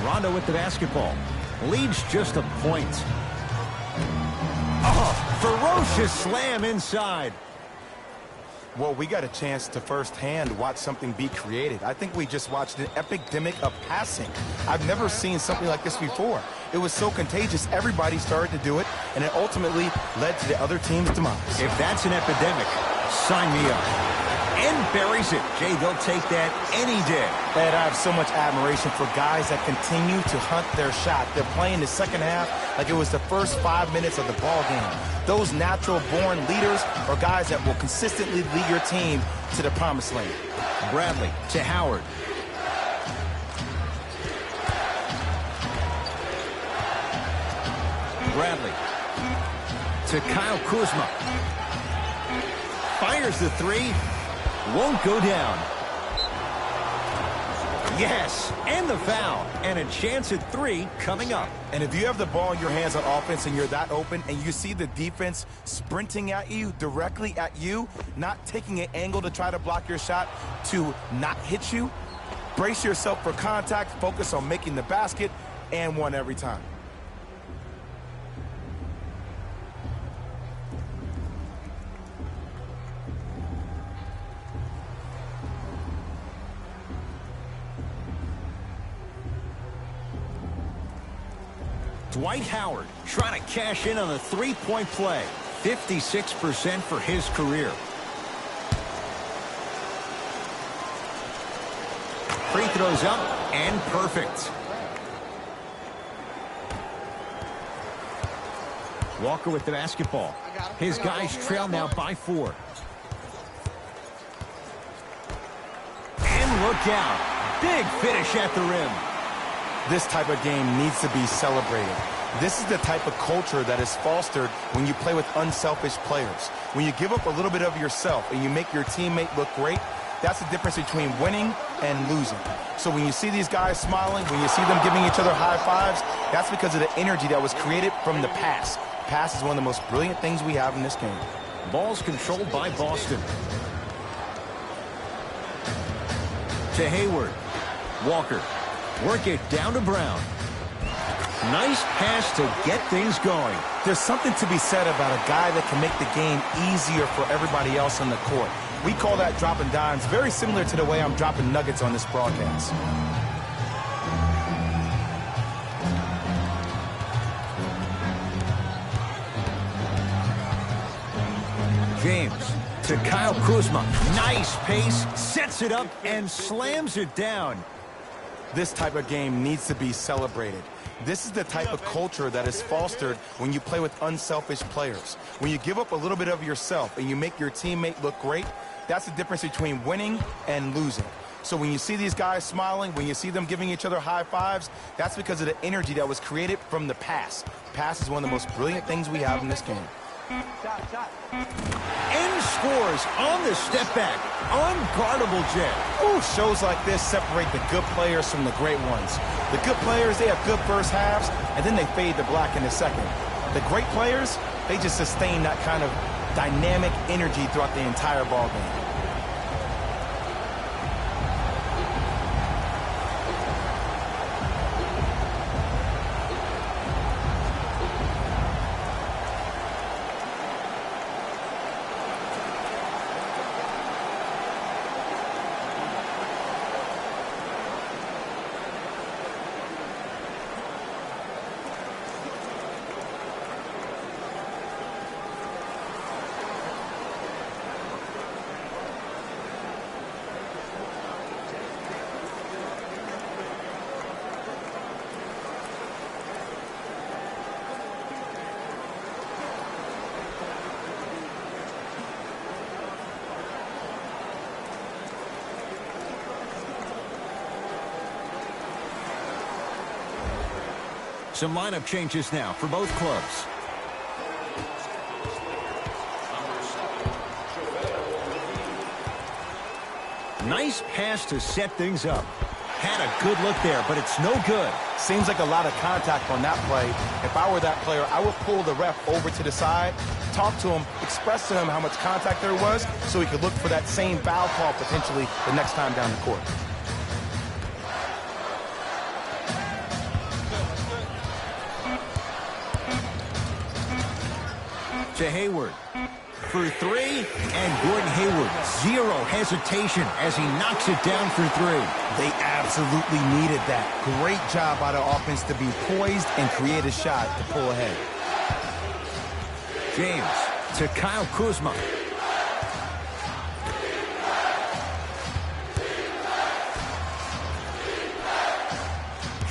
Rondo with the basketball. Leads just a point. Oh, ferocious slam inside. Well, we got a chance to firsthand watch something be created. I think we just watched an epidemic of passing. I've never seen something like this before. It was so contagious, everybody started to do it, and it ultimately led to the other team's demise. If that's an epidemic, sign me up. And buries it. Jay, they'll take that any day. Ed, I have so much admiration for guys that continue to hunt their shot. They're playing the second half like it was the first 5 minutes of the ball game. Those natural-born leaders are guys that will consistently lead your team to the promised land. Bradley to Howard. Bradley to Kyle Kuzma. Fires the 3. Won't go down. Yes, and the foul. And a chance at 3 coming up. And if you have the ball in your hands on offense and you're that open and you see the defense sprinting at you, directly at you, not taking an angle to try to block your shot to not hit you, brace yourself for contact, focus on making the basket, and one every time. Dwight Howard trying to cash in on the three-point play. 56% for his career. Free throws up and perfect. Walker with the basketball. His guys trail now by 4. And look out. Big finish at the rim. This type of game needs to be celebrated. This is the type of culture that is fostered when you play with unselfish players. When you give up a little bit of yourself and you make your teammate look great, that's the difference between winning and losing. So when you see these guys smiling, when you see them giving each other high fives, that's because of the energy that was created from the pass. Pass is one of the most brilliant things we have in this game. Ball's controlled by Boston. To Hayward. Walker. Work it down to Brown. Nice pass to get things going. There's something to be said about a guy that can make the game easier for everybody else on the court. We call that dropping dimes, very similar to the way I'm dropping nuggets on this broadcast. James to Kyle Kuzma. Nice pace, sets it up, and slams it down. This type of game needs to be celebrated. This is the type of culture that is fostered when you play with unselfish players. When you give up a little bit of yourself and you make your teammate look great, that's the difference between winning and losing. So when you see these guys smiling, when you see them giving each other high fives, that's because of the energy that was created from the pass. Pass is one of the most brilliant things we have in this game. And scores on the step back. Unguardable, Jay. Ooh, shows like this separate the good players from the great ones. The good players, they have good first halves, and then they fade to black in the second. The great players, they just sustain that kind of dynamic energy throughout the entire ball game. Some lineup changes now for both clubs. Nice pass to set things up. Had a good look there, but it's no good. Seems like a lot of contact on that play. If I were that player, I would pull the ref over to the side, talk to him, express to him how much contact there was so he could look for that same foul call potentially the next time down the court. To Hayward for three, and Gordon Hayward, zero hesitation as he knocks it down for three. They absolutely needed that. Great job by the offense to be poised and create a shot to pull ahead. James to Kyle Kuzma.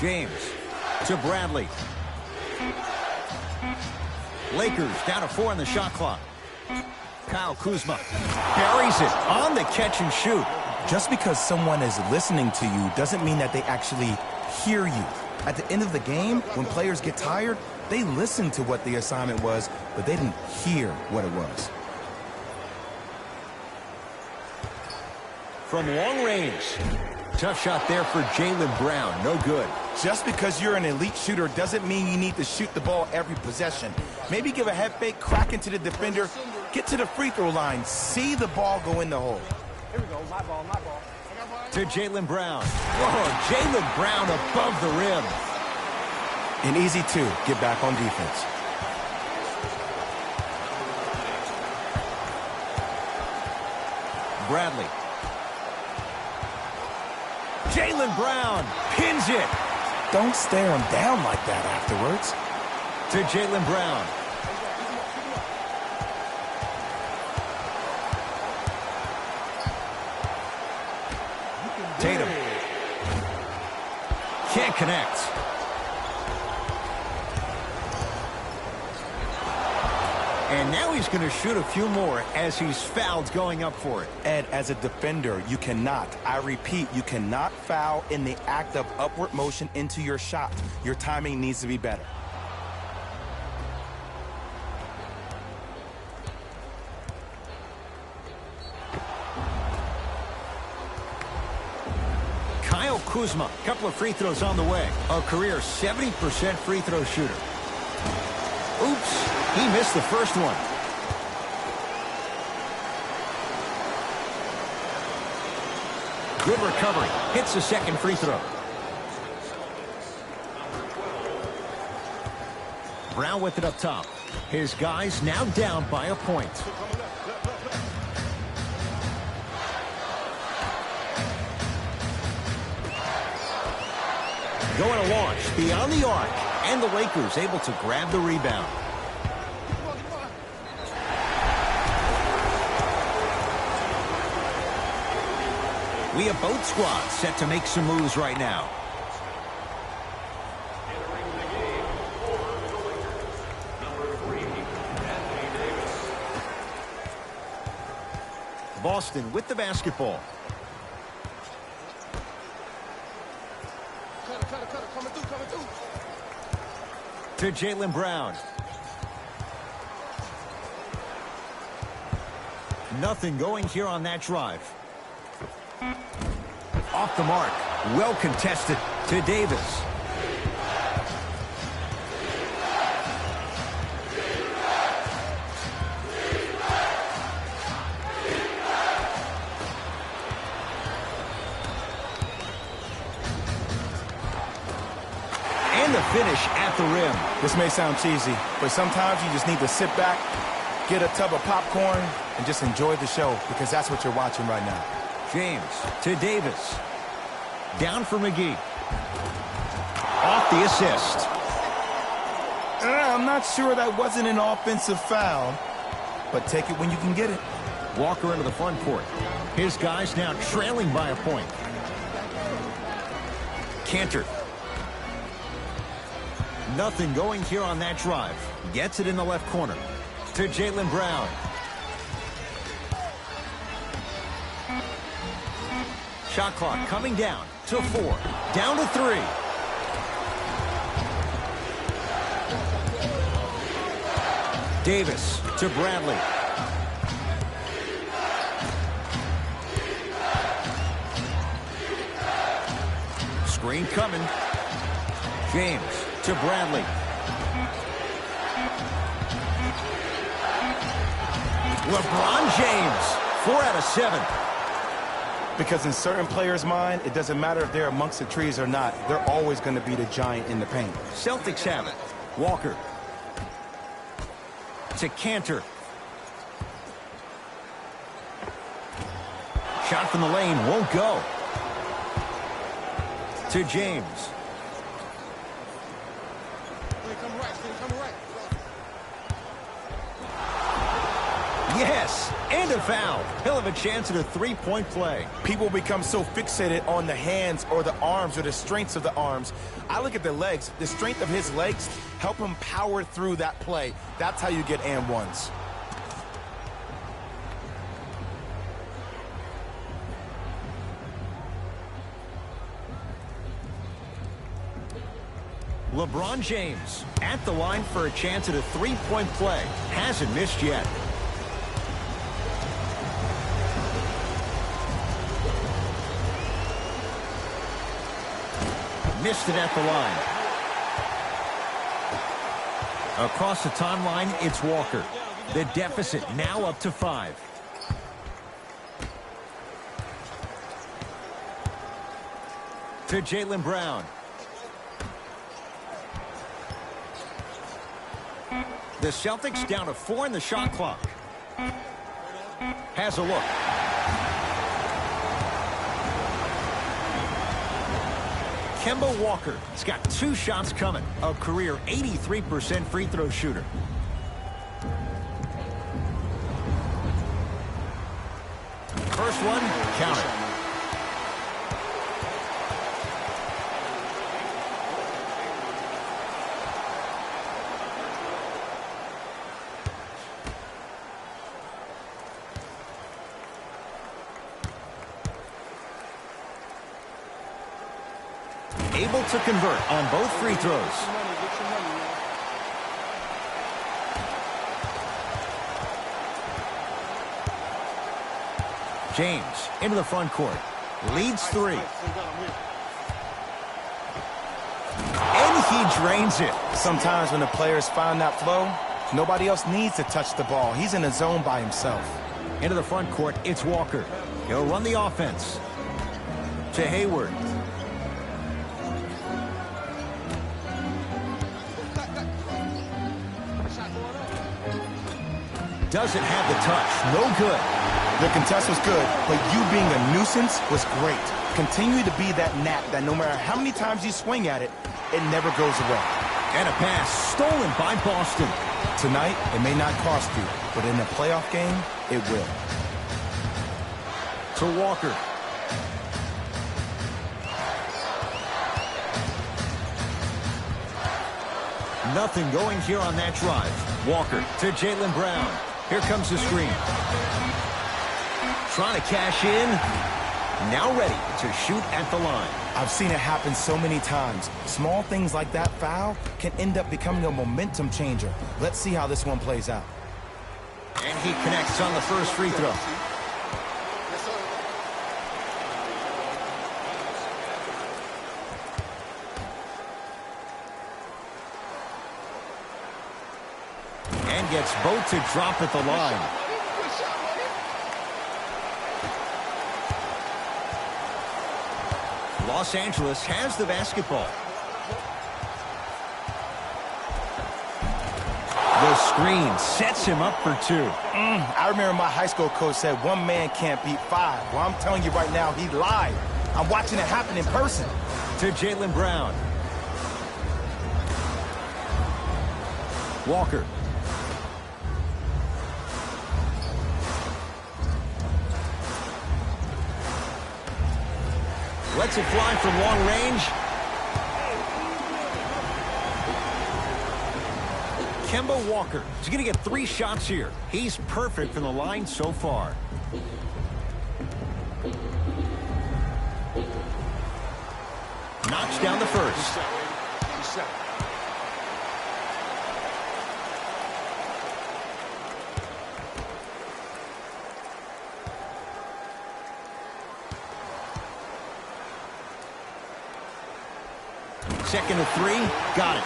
James to Bradley. Lakers down to 4 on the shot clock. Kyle Kuzma buries it on the catch and shoot. Just because someone is listening to you doesn't mean that they actually hear you. At the end of the game, when players get tired, they listen to what the assignment was, but they didn't hear what it was. From long range. Tough shot there for Jaylen Brown. No good. Just because you're an elite shooter doesn't mean you need to shoot the ball every possession. Maybe give a head fake, crack into the defender, get to the free throw line, see the ball go in the hole. Here we go, my ball. To Jaylen Brown. Whoa, Jaylen Brown above the rim. An easy two, get back on defense. Bradley. Jaylen Brown pins it. Don't stare him down like that afterwards. To Jaylen Brown. Tatum. Can't connect. And now he's going to shoot a few more as he's fouled going up for it. Ed, as a defender, you cannot, I repeat, you cannot foul in the act of upward motion into your shot. Your timing needs to be better. Kuzma, couple of free throws on the way. A career 70% free throw shooter. Oops, he missed the first one. Good recovery. Hits the second free throw. Brown with it up top. His guys now down by a point. Going to launch beyond the arc. And the Lakers able to grab the rebound. We have both squads set to make some moves right now. Entering the game for the Lakers, number 3, Anthony Davis. Boston with the basketball. Coming through. To Jaylen Brown. Nothing going here on that drive. Off the mark. Well contested to Davis. And the finish at the rim. This may sound cheesy, but sometimes you just need to sit back, get a tub of popcorn, and just enjoy the show, because that's what you're watching right now. James to Davis. Down for McGee. Off the assist. I'm not sure that wasn't an offensive foul, but take it when you can get it. Walker into the front court. His guys now trailing by a point. Cantor. Nothing going here on that drive. Gets it in the left corner. To Jaylen Brown. Shot clock coming down to 4. Down to 3. Davis to Bradley. Screen coming. James to Bradley. LeBron James, 4 out of 7. Because in certain players' mind, it doesn't matter if they're amongst the trees or not. They're always going to be the giant in the paint. Celtics have it. Walker. To Cantor. Shot from the lane won't go. To James. Yes, and a foul. He'll have a chance at a three-point play. People become so fixated on the hands or the arms or the strengths of the arms. I look at the legs. The strength of his legs help him power through that play. That's how you get and ones. LeBron James at the line for a chance at a three-point play. Hasn't missed yet. Missed it at the line. Across the timeline, it's Walker. The deficit now up to 5. To Jaylen Brown. The Celtics down to 4 in the shot clock. Has a look. Kemba Walker has got 2 shots coming. A career 83% free throw shooter. First one, count it. Able to convert on both free throws. James into the front court. Leads 3. drains it. Sometimes when the players find that flow, nobody else needs to touch the ball. He's in a zone by himself. Into the front court, it's Walker. He'll run the offense. To Hayward. Doesn't have the touch. No good. The contest was good, but you being a nuisance was great. Continue to be that gnat that no matter how many times you swing at it, it never goes away. And a pass stolen by Boston. Tonight, it may not cost you, but in a playoff game, it will. To Walker. Nothing going here on that drive. Walker to Jaylen Brown. Here comes the screen. Trying to cash in. Now ready to shoot at the line. I've seen it happen so many times. Small things like that foul can end up becoming a momentum changer. Let's see how this one plays out. And he connects on the first free throw. And gets both to drop at the line. Los Angeles has the basketball. The screen sets him up for two. I remember my high school coach said one man can't beat five. Well, I'm telling you right now, he lied. I'm watching it happen in person. To Jaylen Brown. Walker. Lets it fly from long range. Kemba Walker is going to get 3 shots here. He's perfect from the line so far. Knocks down the first. Second to 3, got it.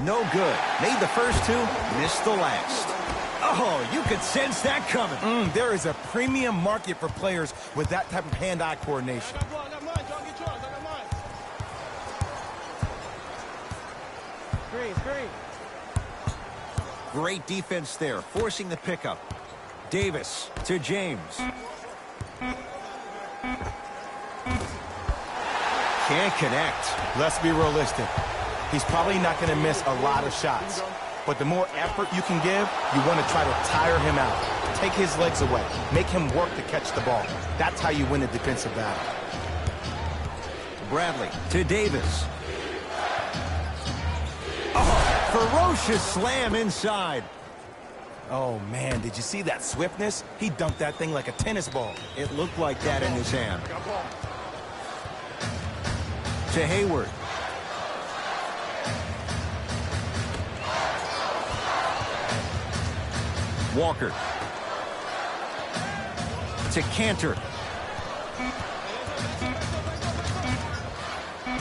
No good. Made the first 2, missed the last. Oh, you could sense that coming. There is a premium market for players with that type of hand-eye coordination. Great defense there, forcing the pickup. Davis to James. Can't connect. Let's be realistic. He's probably not going to miss a lot of shots. But the more effort you can give, you want to try to tire him out. Take his legs away. Make him work to catch the ball. That's how you win a defensive battle. Bradley to Davis. Oh, ferocious slam inside. Oh, man, did you see that swiftness? He dunked that thing like a tennis ball. It looked like that in his hand. To Hayward. Walker. To Cantor.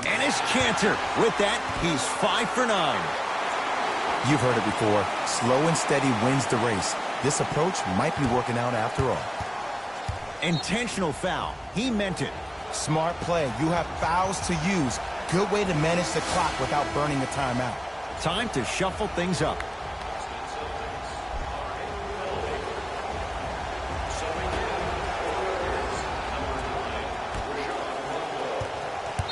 And it's Cantor. With that, he's 5 for 9. You've heard it before. Slow and steady wins the race. This approach might be working out after all. Intentional foul. He meant it. Smart play. You have fouls to use. Good way to manage the clock without burning a timeout. Time to shuffle things up.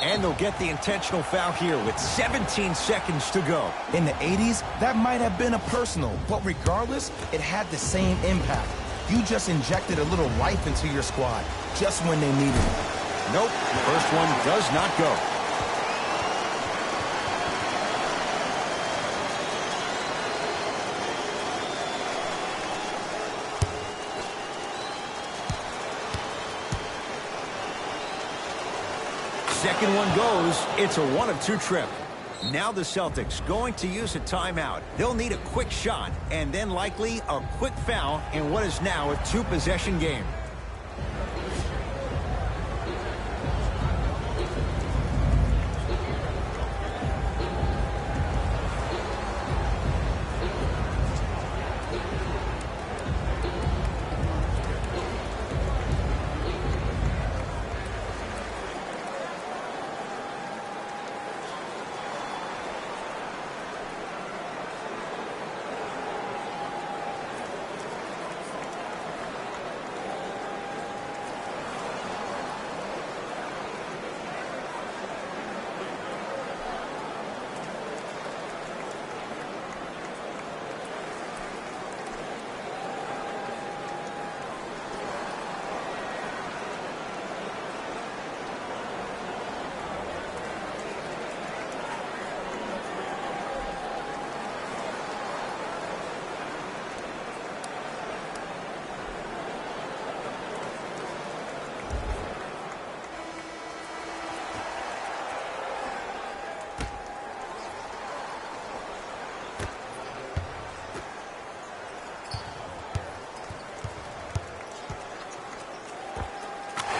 And they'll get the intentional foul here with 17 seconds to go. In the 80s, that might have been a personal, but regardless, it had the same impact. You just injected a little life into your squad, just when they needed it. Nope, first one does not go. Second one goes. It's a 1 of 2 trip. Now the Celtics going to use a timeout. They'll need a quick shot and then likely a quick foul in what is now a two-possession game.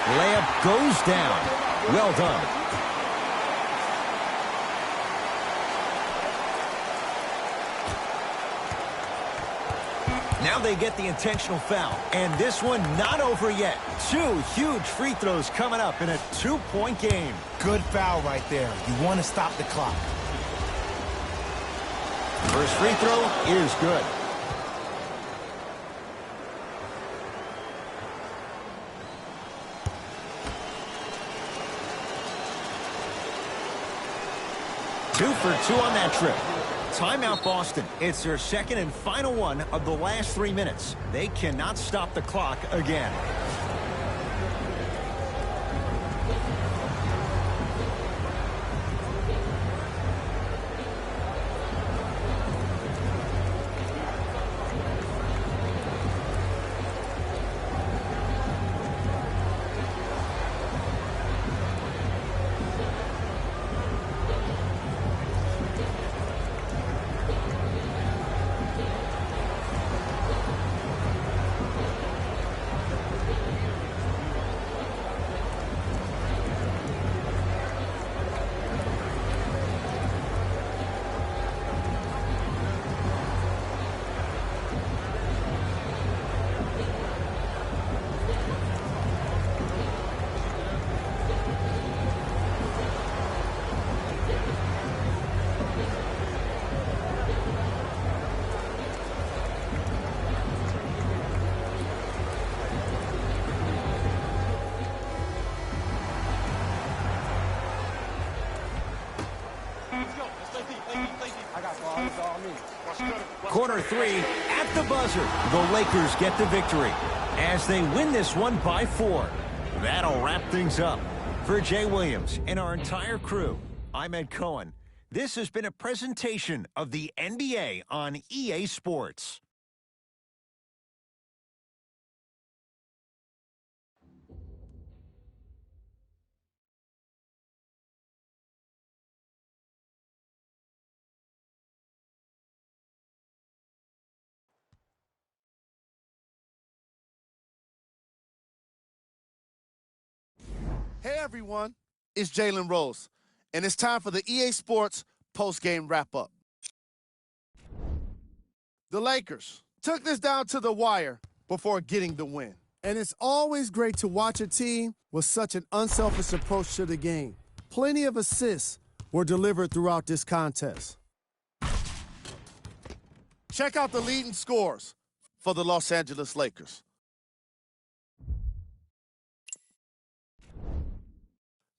Layup goes down. Well done. Now they get the intentional foul. And this one not over yet. Two huge free throws coming up in a two-point game. Good foul right there. You want to stop the clock. First free throw is good. Two for two on that trip. Timeout Boston. It's their second and final one of the last 3 minutes. They cannot stop the clock again. Quarter three at the buzzer. The Lakers get the victory as they win this one by 4. That'll wrap things up. For Jay Williams and our entire crew, I'm Ed Cohen. This has been a presentation of the NBA on EA Sports. Hey everyone, it's Jalen Rose, and it's time for the EA Sports post-game wrap-up. The Lakers took this down to the wire before getting the win. And it's always great to watch a team with such an unselfish approach to the game. Plenty of assists were delivered throughout this contest. Check out the leading scores for the Los Angeles Lakers.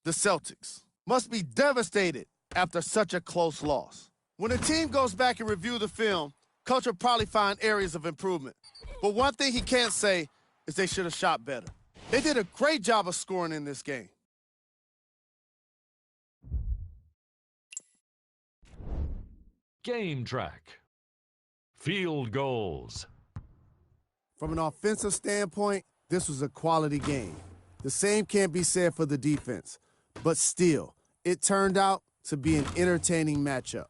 The Celtics must be devastated after such a close loss. When a team goes back and review the film, coach will probably find areas of improvement. But one thing he can't say is they should have shot better. They did a great job of scoring in this game. Game track. Field goals. From an offensive standpoint, this was a quality game. The same can't be said for the defense. But still, it turned out to be an entertaining matchup.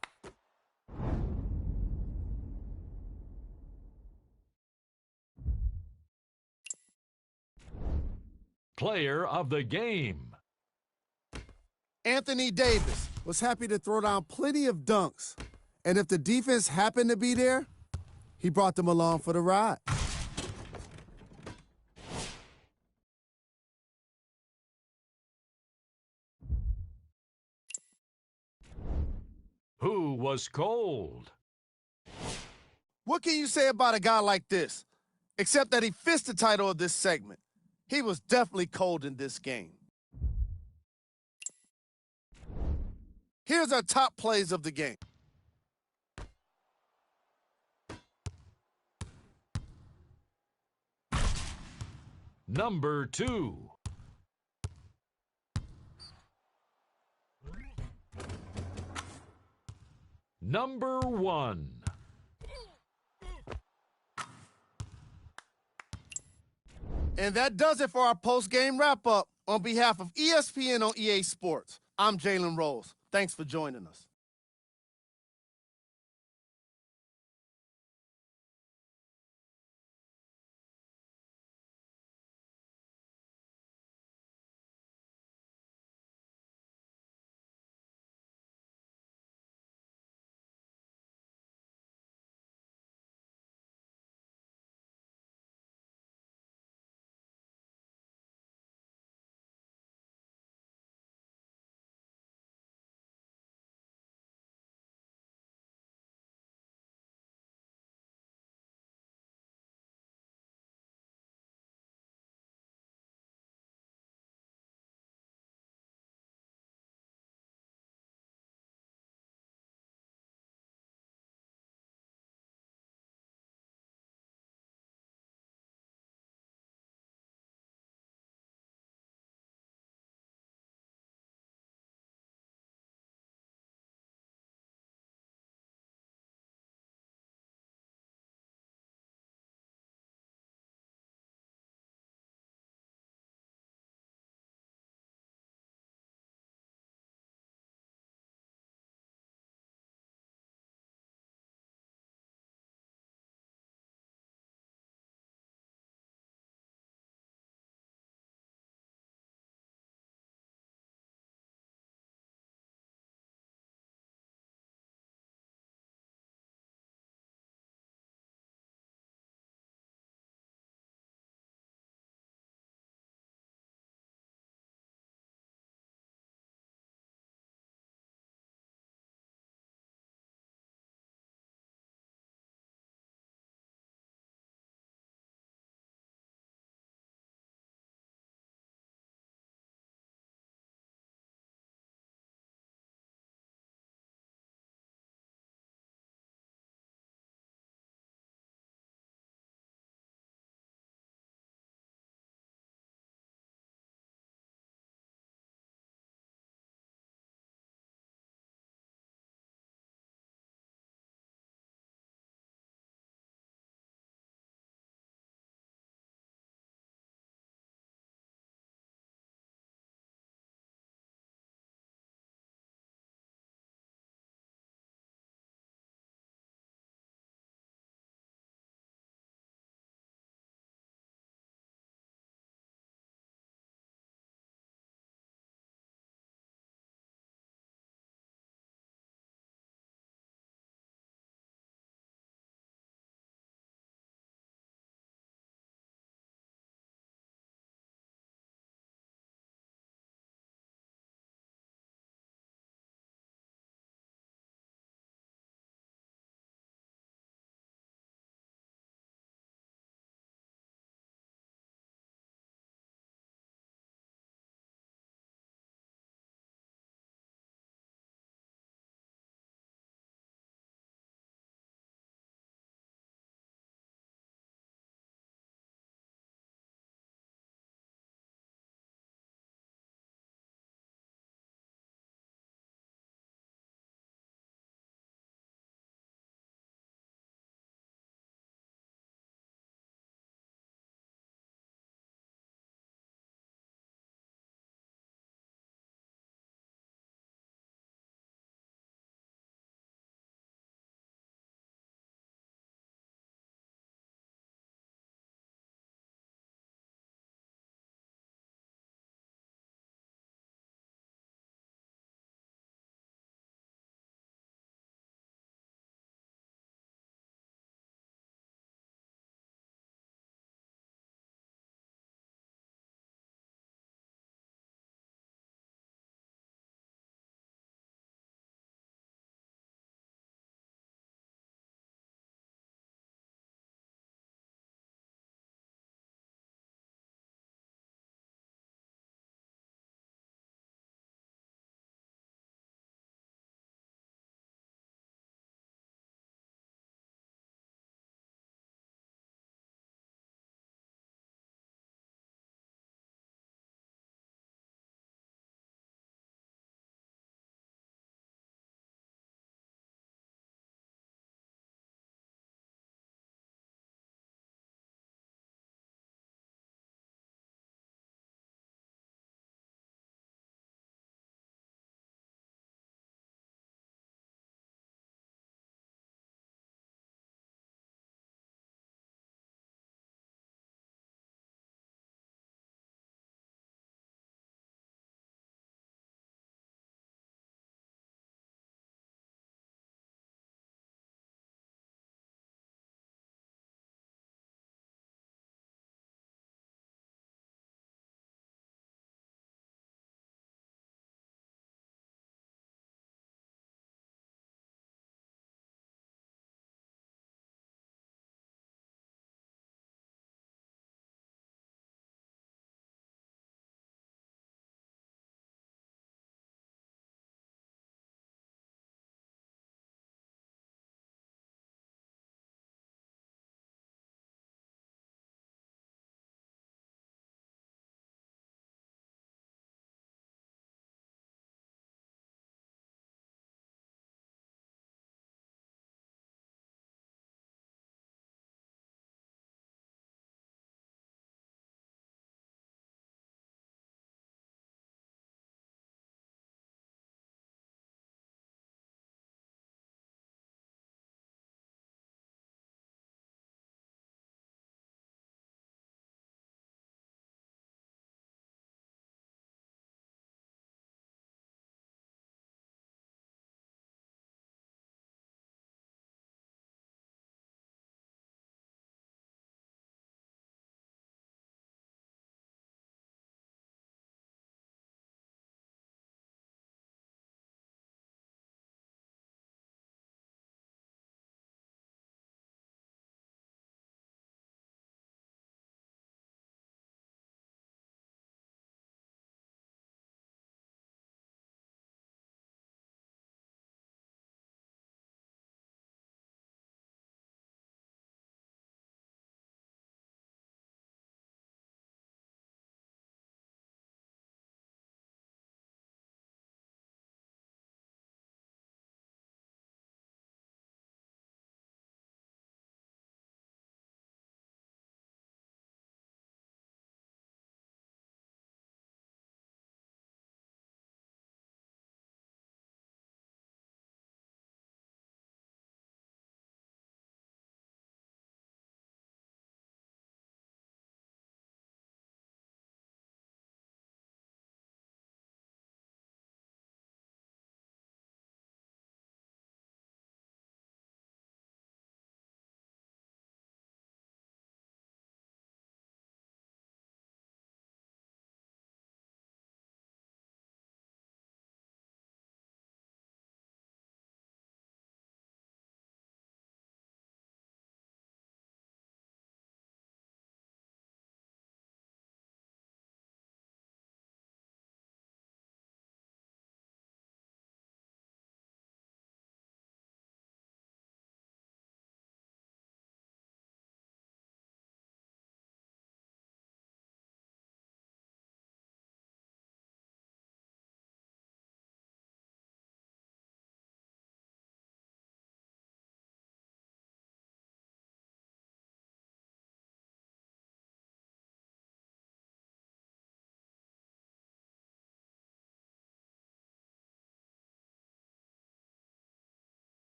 Player of the game. Anthony Davis was happy to throw down plenty of dunks. And if the defense happened to be there, he brought them along for the ride. Who was cold? What can you say about a guy like this? Except that he fits the title of this segment. He was definitely cold in this game. Here's our top plays of the game. Number 2. Number 1. And that does it for our post-game wrap-up. On behalf of ESPN on EA Sports, I'm Jalen Rose. Thanks for joining us.